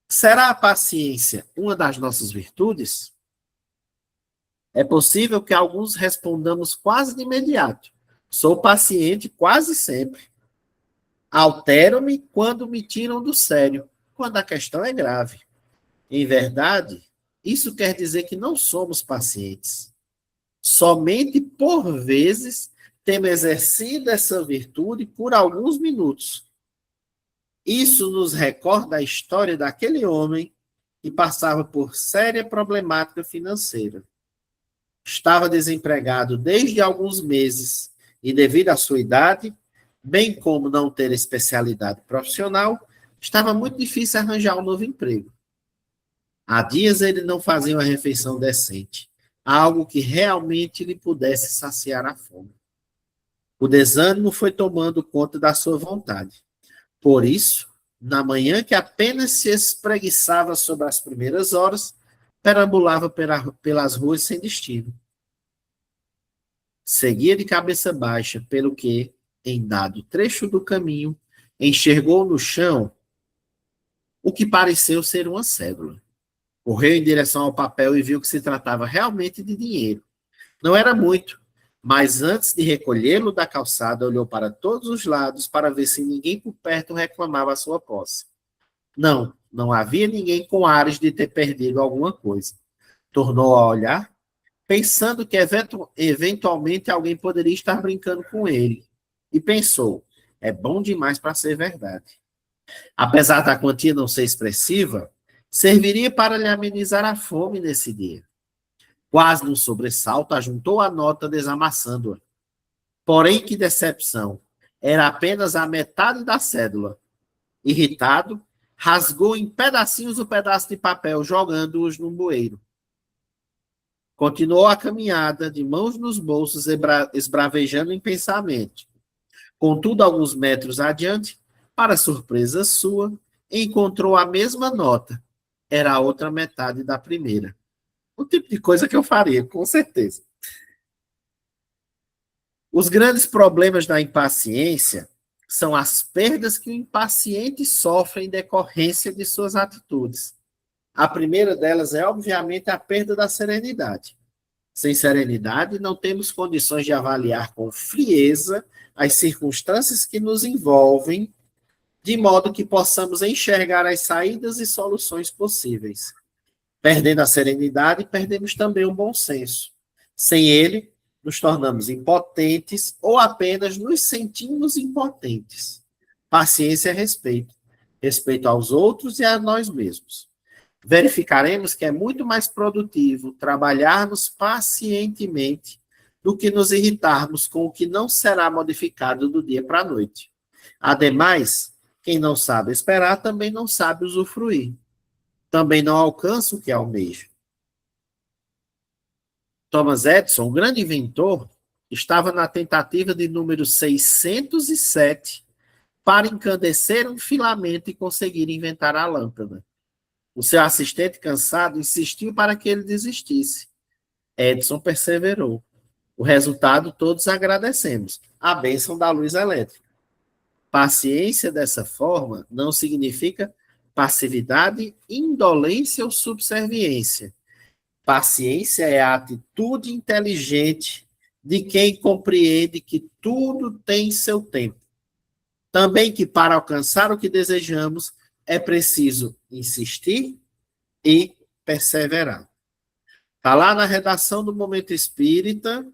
[SPEAKER 3] Será a paciência uma das nossas virtudes? É possível que alguns respondamos quase de imediato. Sou paciente quase sempre. Altero-me quando me tiram do sério, quando a questão é grave. Em verdade, isso quer dizer que não somos pacientes. Somente por vezes temos exercido essa virtude por alguns minutos. Isso nos recorda a história daquele homem e passava por séria problemática financeira. Estava desempregado desde alguns meses e, devido à sua idade, bem como não ter especialidade profissional, estava muito difícil arranjar um novo emprego. Há dias ele não fazia uma refeição decente, algo que realmente lhe pudesse saciar a fome. O desânimo foi tomando conta da sua vontade. Por isso, na manhã que apenas se espreguiçava sobre as primeiras horas, perambulava pelas ruas sem destino. Seguia de cabeça baixa, pelo que, em dado trecho do caminho, enxergou no chão o que pareceu ser uma cédula. Correu em direção ao papel e viu que se tratava realmente de dinheiro. Não era muito, mas antes de recolhê-lo da calçada, olhou para todos os lados para ver se ninguém por perto reclamava a sua posse. Não havia ninguém com ares de ter perdido alguma coisa. Tornou a olhar, pensando que eventualmente alguém poderia estar brincando com ele. E pensou, é bom demais para ser verdade. Apesar da quantia não ser expressiva, serviria para lhe amenizar a fome nesse dia. Quase num sobressalto, ajuntou a nota desamassando-a. Porém, que decepção! Era apenas a metade da cédula. Irritado, rasgou em pedacinhos o pedaço de papel, jogando-os no bueiro. Continuou a caminhada, de mãos nos bolsos, esbravejando em pensamento. Contudo, alguns metros adiante, para surpresa sua, encontrou a mesma nota. Era a outra metade da primeira. O tipo de coisa que eu faria, com certeza. Os grandes problemas da impaciência são as perdas que o impaciente sofre em decorrência de suas atitudes. A primeira delas é, obviamente, a perda da serenidade. Sem serenidade, não temos condições de avaliar com frieza as circunstâncias que nos envolvem, de modo que possamos enxergar as saídas e soluções possíveis. Perdendo a serenidade, perdemos também o bom senso. Sem ele, nos tornamos impotentes ou apenas nos sentimos impotentes. Paciência é respeito. Respeito aos outros e a nós mesmos. Verificaremos que é muito mais produtivo trabalharmos pacientemente do que nos irritarmos com o que não será modificado do dia para a noite. Ademais, quem não sabe esperar também não sabe usufruir. Também não alcança o que almeja. Thomas Edison, o grande inventor, estava na tentativa de número 607 para encandecer um filamento e conseguir inventar a lâmpada. O seu assistente, cansado, insistiu para que ele desistisse. Edison perseverou. O resultado todos agradecemos. A bênção da luz elétrica. Paciência dessa forma não significa passividade, indolência ou subserviência. Paciência é a atitude inteligente de quem compreende que tudo tem seu tempo. Também que para alcançar o que desejamos é preciso insistir e perseverar. Está lá na redação do Momento Espírita,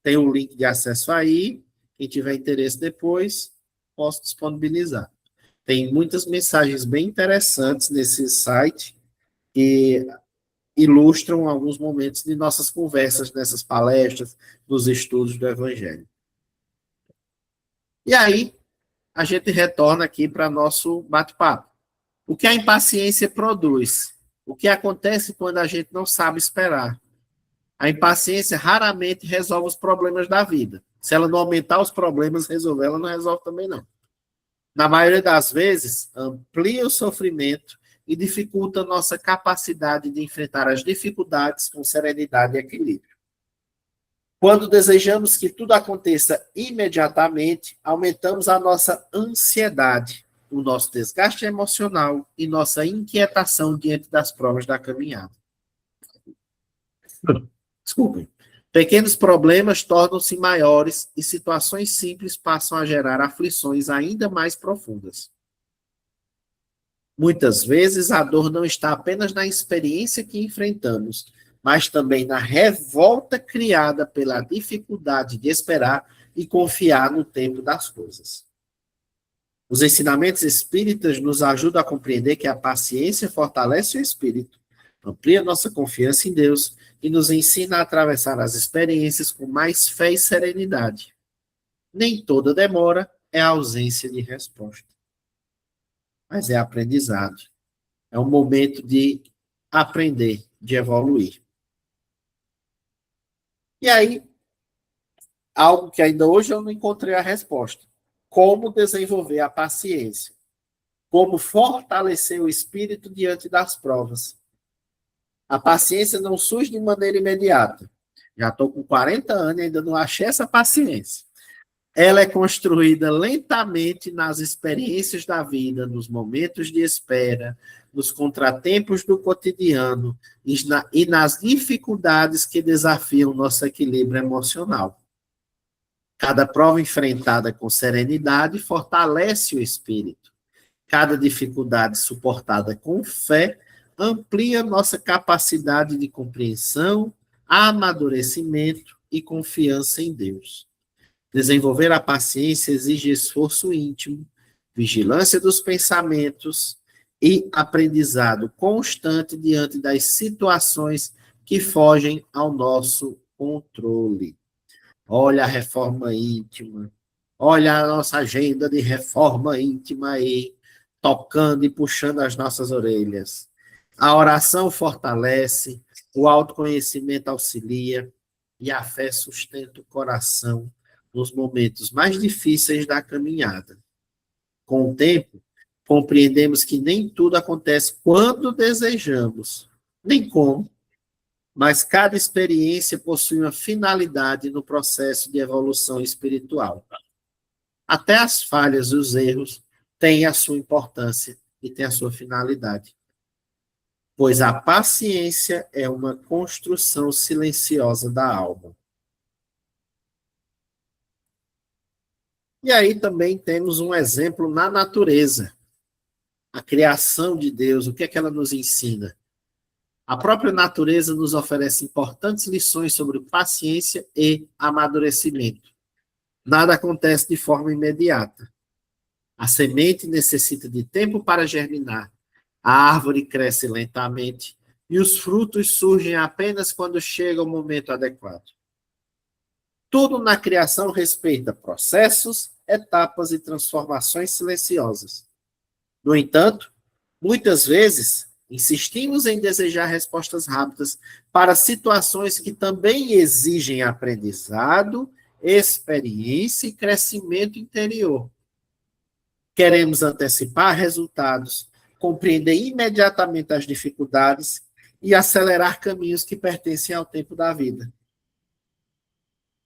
[SPEAKER 3] tem um link de acesso aí. Quem tiver interesse depois, posso disponibilizar. Tem muitas mensagens bem interessantes nesse site que ilustram alguns momentos de nossas conversas, nessas palestras, nos estudos do Evangelho. E aí, a gente retorna aqui para nosso bate-papo. O que a impaciência produz? O que acontece quando a gente não sabe esperar? A impaciência raramente resolve os problemas da vida. Se ela não aumentar os problemas, resolver, ela não resolve também não. Na maioria das vezes, amplia o sofrimento e dificulta nossa capacidade de enfrentar as dificuldades com serenidade e equilíbrio. Quando desejamos que tudo aconteça imediatamente, aumentamos a nossa ansiedade, o nosso desgaste emocional e nossa inquietação diante das provas da caminhada. Desculpem. Pequenos problemas tornam-se maiores e situações simples passam a gerar aflições ainda mais profundas. Muitas vezes a dor não está apenas na experiência que enfrentamos, mas também na revolta criada pela dificuldade de esperar e confiar no tempo das coisas. Os ensinamentos espíritas nos ajudam a compreender que a paciência fortalece o espírito, amplia nossa confiança em Deus e nos ensina a atravessar as experiências com mais fé e serenidade. Nem toda demora é ausência de resposta, mas é aprendizado. É um momento de aprender, de evoluir. E aí, algo que ainda hoje eu não encontrei a resposta. Como desenvolver a paciência? Como fortalecer o espírito diante das provas? A paciência não surge de maneira imediata. Já estou com 40 anos e ainda não achei essa paciência. Ela é construída lentamente nas experiências da vida, nos momentos de espera, nos contratempos do cotidiano e nas dificuldades que desafiam nosso equilíbrio emocional. Cada prova enfrentada com serenidade fortalece o espírito. Cada dificuldade suportada com fé amplia nossa capacidade de compreensão, amadurecimento e confiança em Deus. Desenvolver a paciência exige esforço íntimo, vigilância dos pensamentos e aprendizado constante diante das situações que fogem ao nosso controle. Olha a reforma íntima, olha a nossa agenda de reforma íntima aí, tocando e puxando as nossas orelhas. A oração fortalece, o autoconhecimento auxilia e a fé sustenta o coração nos momentos mais difíceis da caminhada. Com o tempo, compreendemos que nem tudo acontece quando desejamos, nem como, mas cada experiência possui uma finalidade no processo de evolução espiritual. Até as falhas e os erros têm a sua importância e têm a sua finalidade. Pois a paciência é uma construção silenciosa da alma. E aí também temos um exemplo na natureza. A criação de Deus, o que é que ela nos ensina? A própria natureza nos oferece importantes lições sobre paciência e amadurecimento. Nada acontece de forma imediata. A semente necessita de tempo para germinar. A árvore cresce lentamente e os frutos surgem apenas quando chega o momento adequado. Tudo na criação respeita processos, etapas e transformações silenciosas. No entanto, muitas vezes, insistimos em desejar respostas rápidas para situações que também exigem aprendizado, experiência e crescimento interior. Queremos antecipar resultados, compreender imediatamente as dificuldades e acelerar caminhos que pertencem ao tempo da vida.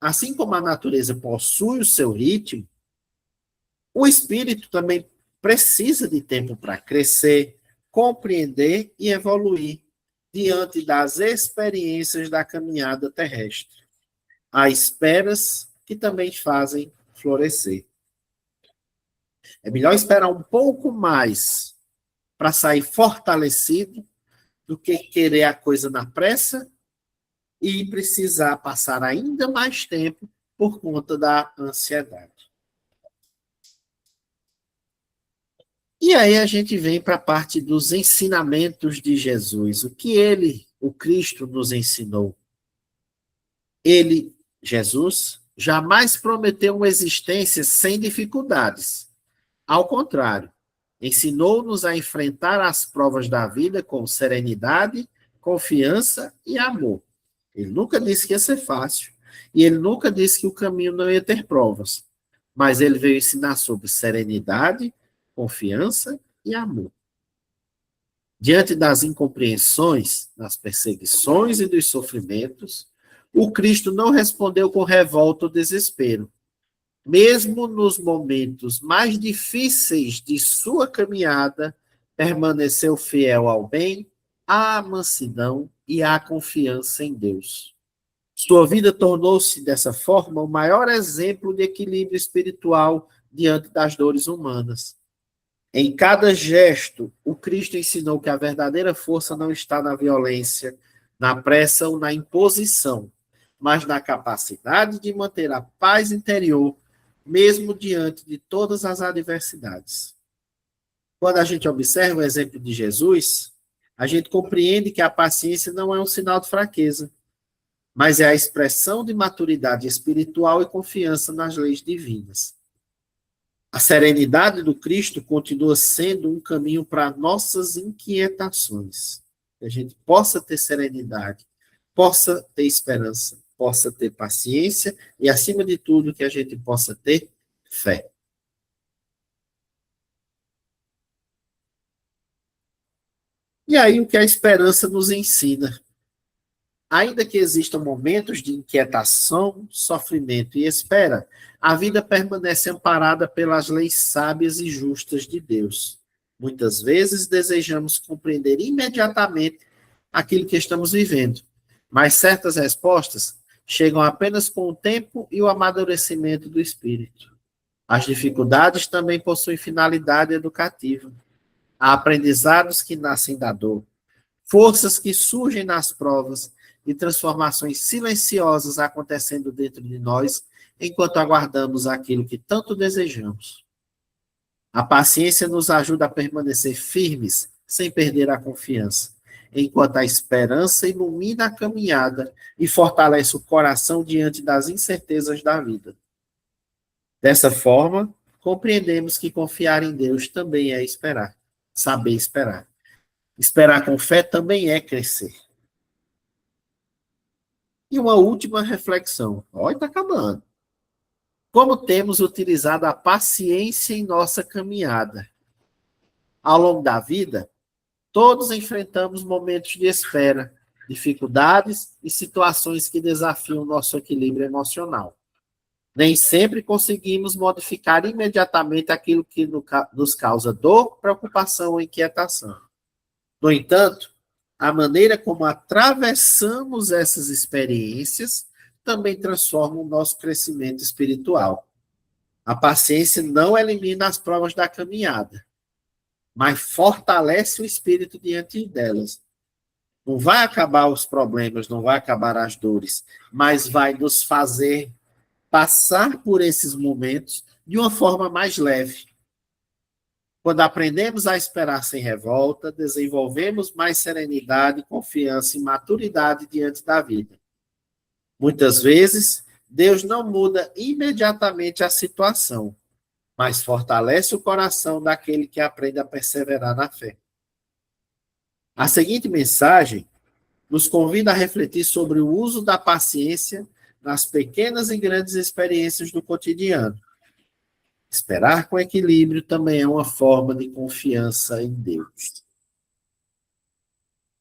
[SPEAKER 3] Assim como a natureza possui o seu ritmo, o espírito também precisa de tempo para crescer, compreender e evoluir diante das experiências da caminhada terrestre. Há esperas que também fazem florescer. É melhor esperar um pouco mais para sair fortalecido do que querer a coisa na pressa e precisar passar ainda mais tempo por conta da ansiedade. E aí a gente vem para a parte dos ensinamentos de Jesus. O que ele, o Cristo, nos ensinou? Ele, Jesus, jamais prometeu uma existência sem dificuldades. Ao contrário, ensinou-nos a enfrentar as provas da vida com serenidade, confiança e amor. Ele nunca disse que ia ser fácil. E ele nunca disse que o caminho não ia ter provas. Mas ele veio ensinar sobre serenidade, confiança e amor. Diante das incompreensões, das perseguições e dos sofrimentos, o Cristo não respondeu com revolta ou desespero. Mesmo nos momentos mais difíceis de sua caminhada, permaneceu fiel ao bem, à mansidão e à confiança em Deus. Sua vida tornou-se, dessa forma, o maior exemplo de equilíbrio espiritual diante das dores humanas. Em cada gesto, o Cristo ensinou que a verdadeira força não está na violência, na pressa ou na imposição, mas na capacidade de manter a paz interior mesmo diante de todas as adversidades. Quando a gente observa o exemplo de Jesus, a gente compreende que a paciência não é um sinal de fraqueza, mas é a expressão de maturidade espiritual e confiança nas leis divinas. A serenidade do Cristo continua sendo um caminho para nossas inquietações. Que a gente possa ter serenidade, possa ter esperança, possa ter paciência e, acima de tudo, que a gente possa ter fé. E aí, o que a esperança nos ensina? Ainda que existam momentos de inquietação, sofrimento e espera, a vida permanece amparada pelas leis sábias e justas de Deus. Muitas vezes desejamos compreender imediatamente aquilo que estamos vivendo, mas certas respostas chegam apenas com o tempo e o amadurecimento do espírito. As dificuldades também possuem finalidade educativa. Há aprendizados que nascem da dor, forças que surgem nas provas e transformações silenciosas acontecendo dentro de nós enquanto aguardamos aquilo que tanto desejamos. A paciência nos ajuda a permanecer firmes sem perder a confiança, enquanto a esperança ilumina a caminhada e fortalece o coração diante das incertezas da vida. Dessa forma, compreendemos que confiar em Deus também é esperar, saber esperar. Esperar com fé também é crescer. E uma última reflexão. Olha, está acabando. Como temos utilizado a paciência em nossa caminhada? Ao longo da vida, todos enfrentamos momentos de espera, dificuldades e situações que desafiam nosso equilíbrio emocional. Nem sempre conseguimos modificar imediatamente aquilo que nos causa dor, preocupação ou inquietação. No entanto, a maneira como atravessamos essas experiências também transforma o nosso crescimento espiritual. A paciência não elimina as provas da caminhada, mas fortalece o espírito diante delas. Não vai acabar os problemas, não vai acabar as dores, mas vai nos fazer passar por esses momentos de uma forma mais leve. Quando aprendemos a esperar sem revolta, desenvolvemos mais serenidade, confiança e maturidade diante da vida. Muitas vezes, Deus não muda imediatamente a situação, mas fortalece o coração daquele que aprende a perseverar na fé. A seguinte mensagem nos convida a refletir sobre o uso da paciência nas pequenas e grandes experiências do cotidiano. Esperar com equilíbrio também é uma forma de confiança em Deus.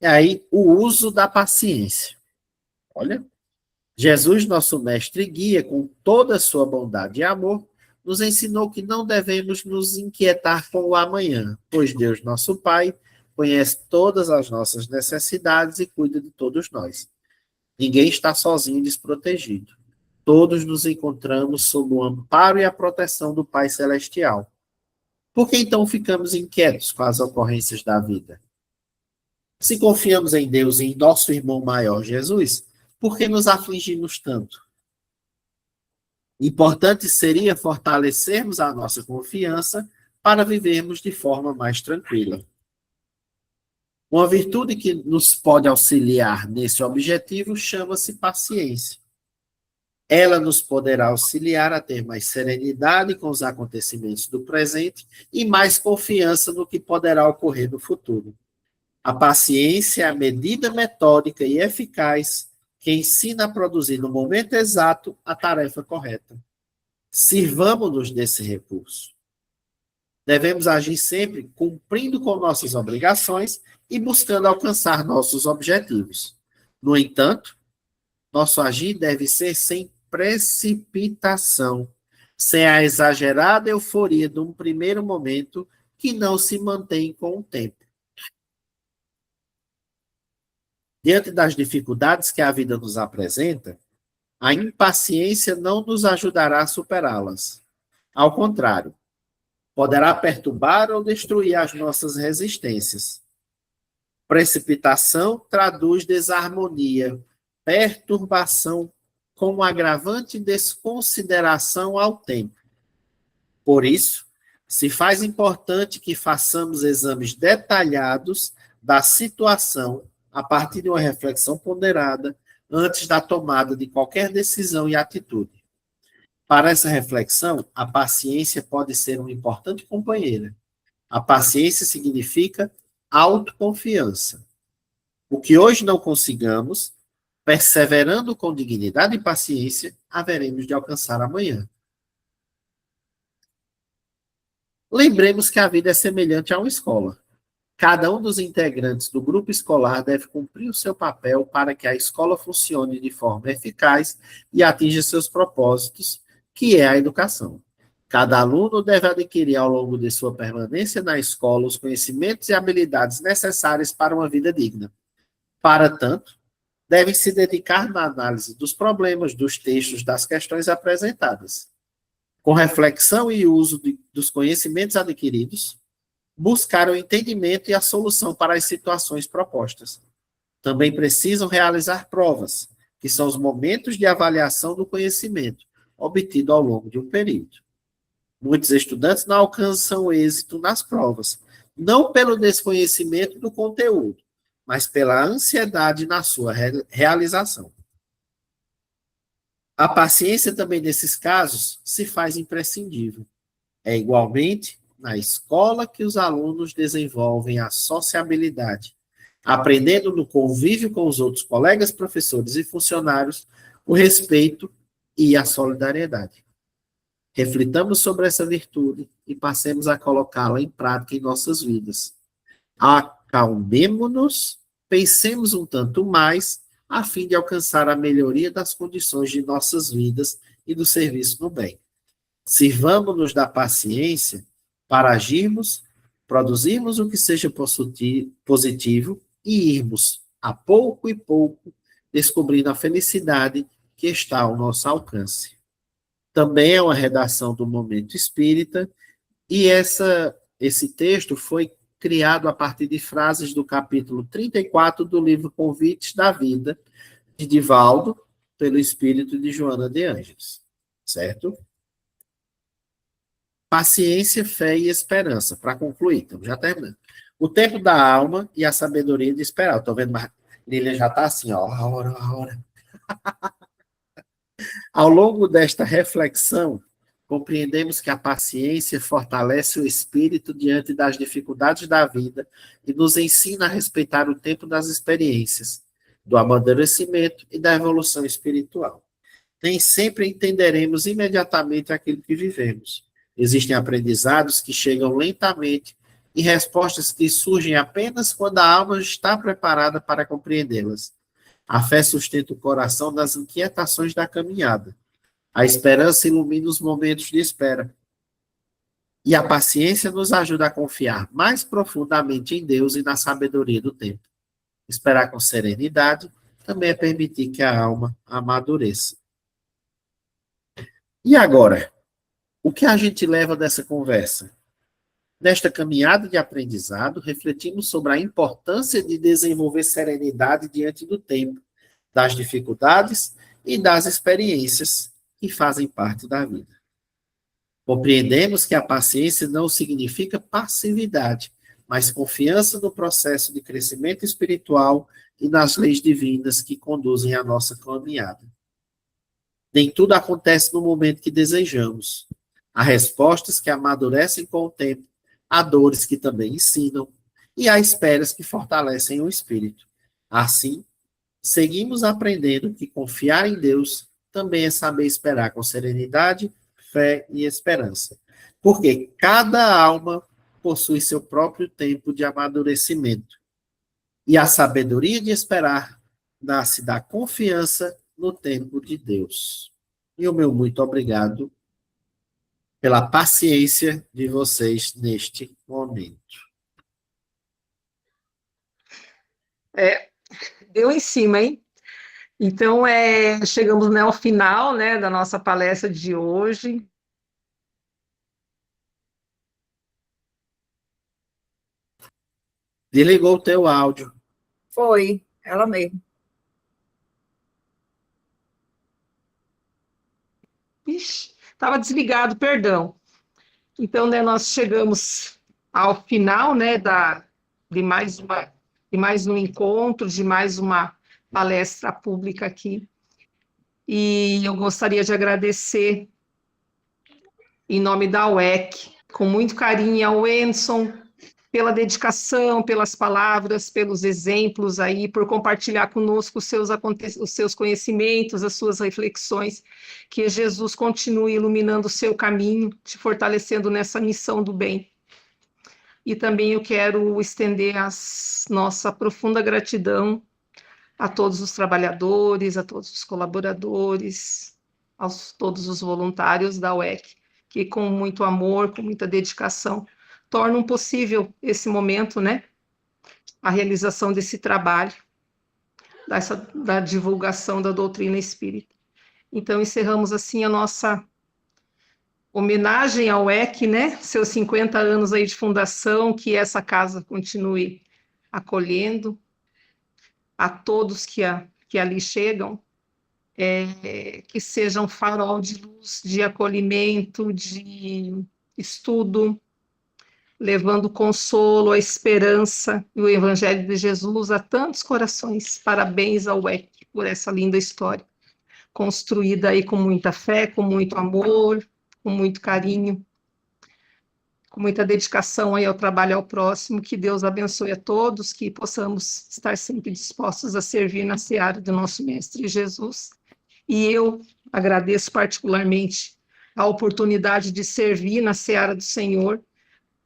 [SPEAKER 3] E aí, o uso da paciência. Olha, Jesus, nosso mestre e guia, com toda a sua bondade e amor, nos ensinou que não devemos nos inquietar com o amanhã, pois Deus, nosso Pai, conhece todas as nossas necessidades e cuida de todos nós. Ninguém está sozinho e desprotegido. Todos nos encontramos sob o amparo e a proteção do Pai Celestial. Por que então ficamos inquietos com as ocorrências da vida? Se confiamos em Deus e em nosso irmão maior, Jesus, por que nos afligimos tanto? Importante seria fortalecermos a nossa confiança para vivermos de forma mais tranquila. Uma virtude que nos pode auxiliar nesse objetivo chama-se paciência. Ela nos poderá auxiliar a ter mais serenidade com os acontecimentos do presente e mais confiança no que poderá ocorrer no futuro. A paciência é a medida metódica e eficaz que ensina a produzir no momento exato a tarefa correta. Sirvamo-nos desse recurso. Devemos agir sempre cumprindo com nossas obrigações e buscando alcançar nossos objetivos. No entanto, nosso agir deve ser sem precipitação, sem a exagerada euforia de um primeiro momento que não se mantém com o tempo. Diante das dificuldades que a vida nos apresenta, a impaciência não nos ajudará a superá-las. Ao contrário, poderá perturbar ou destruir as nossas resistências. Precipitação traduz desarmonia, perturbação com um agravante desconsideração ao tempo. Por isso, se faz importante que façamos exames detalhados da situação a partir de uma reflexão ponderada antes da tomada de qualquer decisão e atitude. Para essa reflexão, a paciência pode ser uma importante companheira. A paciência significa autoconfiança. O que hoje não consigamos, perseverando com dignidade e paciência, haveremos de alcançar amanhã. Lembremos que a vida é semelhante a uma escola. Cada um dos integrantes do grupo escolar deve cumprir o seu papel para que a escola funcione de forma eficaz e atinja seus propósitos, que é a educação. Cada aluno deve adquirir ao longo de sua permanência na escola os conhecimentos e habilidades necessários para uma vida digna. Para tanto, devem se dedicar na análise dos problemas, dos textos, das questões apresentadas. Com reflexão e uso dos conhecimentos adquiridos, buscar o entendimento e a solução para as situações propostas. Também precisam realizar provas, que são os momentos de avaliação do conhecimento, obtido ao longo de um período. Muitos estudantes não alcançam êxito nas provas, não pelo desconhecimento do conteúdo, mas pela ansiedade na sua realização. A paciência também, nesses casos, se faz imprescindível. É igualmente na escola que os alunos desenvolvem a sociabilidade, aprendendo no convívio com os outros colegas, professores e funcionários o respeito e a solidariedade. Reflitamos sobre essa virtude e passemos a colocá-la em prática em nossas vidas. Acalmemo-nos, pensemos um tanto mais, a fim de alcançar a melhoria das condições de nossas vidas e do serviço no bem. Sirvamo-nos da paciência para agirmos, produzirmos o que seja positivo e irmos, a pouco e pouco, descobrindo a felicidade que está ao nosso alcance. Também é uma redação do Momento Espírita, e esse texto foi criado a partir de frases do capítulo 34 do livro Convites da Vida, de Divaldo, pelo espírito de Joana de Ângeles. Certo? Paciência, fé e esperança. Para concluir, então, já terminando. O tempo da alma e a sabedoria de esperar. Estou vendo, mas Lília já está assim, ó, a hora. Ao longo desta reflexão, compreendemos que a paciência fortalece o espírito diante das dificuldades da vida e nos ensina a respeitar o tempo das experiências, do amadurecimento e da evolução espiritual. Nem sempre entenderemos imediatamente aquilo que vivemos. Existem aprendizados que chegam lentamente e respostas que surgem apenas quando a alma está preparada para compreendê-las. A fé sustenta o coração das inquietações da caminhada. A esperança ilumina os momentos de espera. E a paciência nos ajuda a confiar mais profundamente em Deus e na sabedoria do tempo. Esperar com serenidade também é permitir que a alma amadureça. E agora, o que a gente leva dessa conversa? Nesta caminhada de aprendizado, refletimos sobre a importância de desenvolver serenidade diante do tempo, das dificuldades e das experiências que fazem parte da vida. Compreendemos que a paciência não significa passividade, mas confiança no processo de crescimento espiritual e nas leis divinas que conduzem a nossa caminhada. Nem tudo acontece no momento que desejamos. Há respostas que amadurecem com o tempo, há dores que também ensinam, e há esperas que fortalecem o espírito. Assim, seguimos aprendendo que confiar em Deus também é saber esperar com serenidade, fé e esperança. Porque cada alma possui seu próprio tempo de amadurecimento. E a sabedoria de esperar nasce da confiança no tempo de Deus. E o meu muito obrigado pela paciência de vocês neste momento.
[SPEAKER 1] Deu em cima, hein? Então, chegamos, né, ao final, né, da nossa palestra de hoje.
[SPEAKER 3] Desligou o teu áudio.
[SPEAKER 2] Foi, ela mesmo.
[SPEAKER 1] Ixi, estava desligado, perdão. Então, né, nós chegamos ao final, né, de mais um encontro, de mais uma palestra pública aqui. E eu gostaria de agradecer, em nome da UEC, com muito carinho ao Enson, pela dedicação, pelas palavras, pelos exemplos aí, por compartilhar conosco os seus conhecimentos, as suas reflexões, que Jesus continue iluminando o seu caminho, te fortalecendo nessa missão do bem. E também eu quero estender nossa profunda gratidão a todos os trabalhadores, a todos os colaboradores, a todos os voluntários da UEC, que com muito amor, com muita dedicação, tornam possível esse momento, né? A realização desse trabalho, da divulgação da doutrina espírita. Então, encerramos assim a nossa homenagem ao UEC, né? Seus 50 anos aí de fundação, que essa casa continue acolhendo a todos que ali chegam, que sejam farol de luz, de acolhimento, de estudo, levando consolo, a esperança e o Evangelho de Jesus a tantos corações. Parabéns ao UEC por essa linda história, construída aí com muita fé, com muito amor, com muito carinho, com muita dedicação aí ao trabalho ao próximo. Que Deus abençoe a todos, que possamos estar sempre dispostos a servir na seara do nosso Mestre Jesus. E eu agradeço particularmente a oportunidade de servir na seara do Senhor.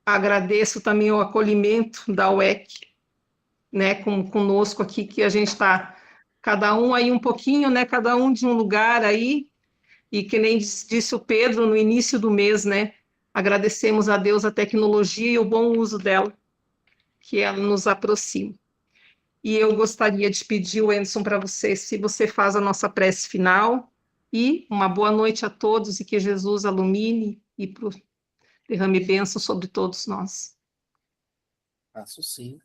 [SPEAKER 1] Agradeço também o acolhimento da UEC, né, conosco aqui, que a gente está, cada um aí um pouquinho, né, cada um de um lugar aí, e que nem disse o Pedro no início do mês, né, agradecemos a Deus a tecnologia e o bom uso dela, que ela nos aproxima. E eu gostaria de pedir, Wenderson, para você, se você faz a nossa prece final, e uma boa noite a todos, e que Jesus ilumine e derrame bênção sobre todos nós.
[SPEAKER 3] Faço sim.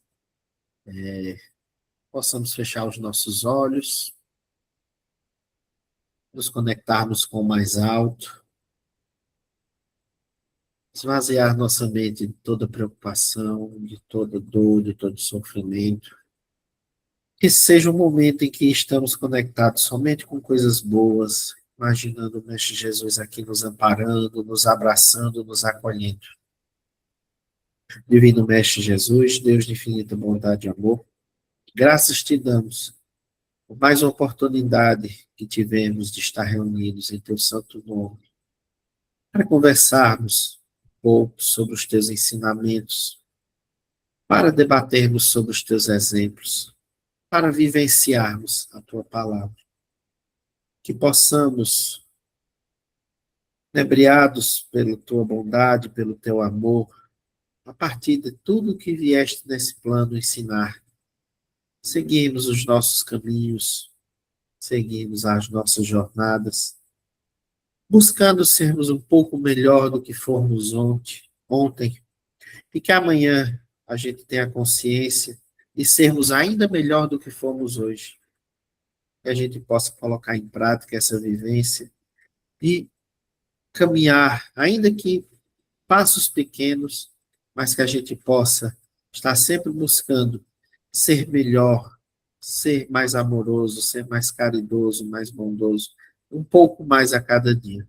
[SPEAKER 3] Possamos fechar os nossos olhos, nos conectarmos com o mais alto, esvaziar nossa mente de toda preocupação, de toda dor, de todo sofrimento. Que seja um momento em que estamos conectados somente com coisas boas, imaginando o Mestre Jesus aqui nos amparando, nos abraçando, nos acolhendo. Divino Mestre Jesus, Deus de infinita bondade e amor, graças te damos por mais uma oportunidade que tivemos de estar reunidos em teu santo nome, para conversarmos um pouco sobre os teus ensinamentos, para debatermos sobre os teus exemplos, para vivenciarmos a tua palavra. Que possamos, inebriados pela tua bondade, pelo teu amor, a partir de tudo que vieste nesse plano ensinar, seguirmos os nossos caminhos, seguirmos as nossas jornadas, buscando sermos um pouco melhor do que fomos ontem, e que amanhã a gente tenha consciência de sermos ainda melhor do que fomos hoje. Que a gente possa colocar em prática essa vivência e caminhar, ainda que passos pequenos, mas que a gente possa estar sempre buscando ser melhor, ser mais amoroso, ser mais caridoso, mais bondoso, um pouco mais a cada dia.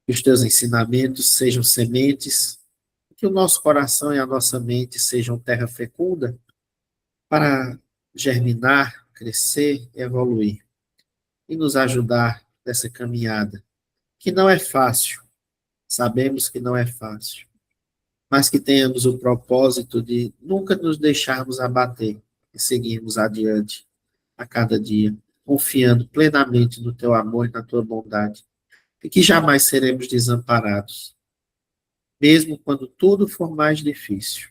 [SPEAKER 3] Que os teus ensinamentos sejam sementes, que o nosso coração e a nossa mente sejam terra fecunda para germinar, crescer, evoluir e nos ajudar nessa caminhada, que não é fácil, sabemos que não é fácil, mas que tenhamos o propósito de nunca nos deixarmos abater e seguirmos adiante a cada dia, confiando plenamente no teu amor e na tua bondade, e que jamais seremos desamparados, mesmo quando tudo for mais difícil.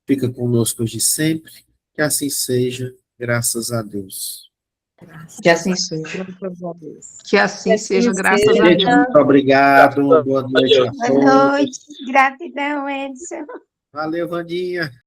[SPEAKER 3] Fica conosco hoje sempre, que assim seja, graças a Deus.
[SPEAKER 2] Que assim seja.
[SPEAKER 1] Que assim seja, graças a
[SPEAKER 3] Gente,
[SPEAKER 1] Deus.
[SPEAKER 3] muito obrigado, boa noite a
[SPEAKER 4] Boa
[SPEAKER 3] todos.
[SPEAKER 4] noite, gratidão, Edson.
[SPEAKER 3] Valeu, Vandinha.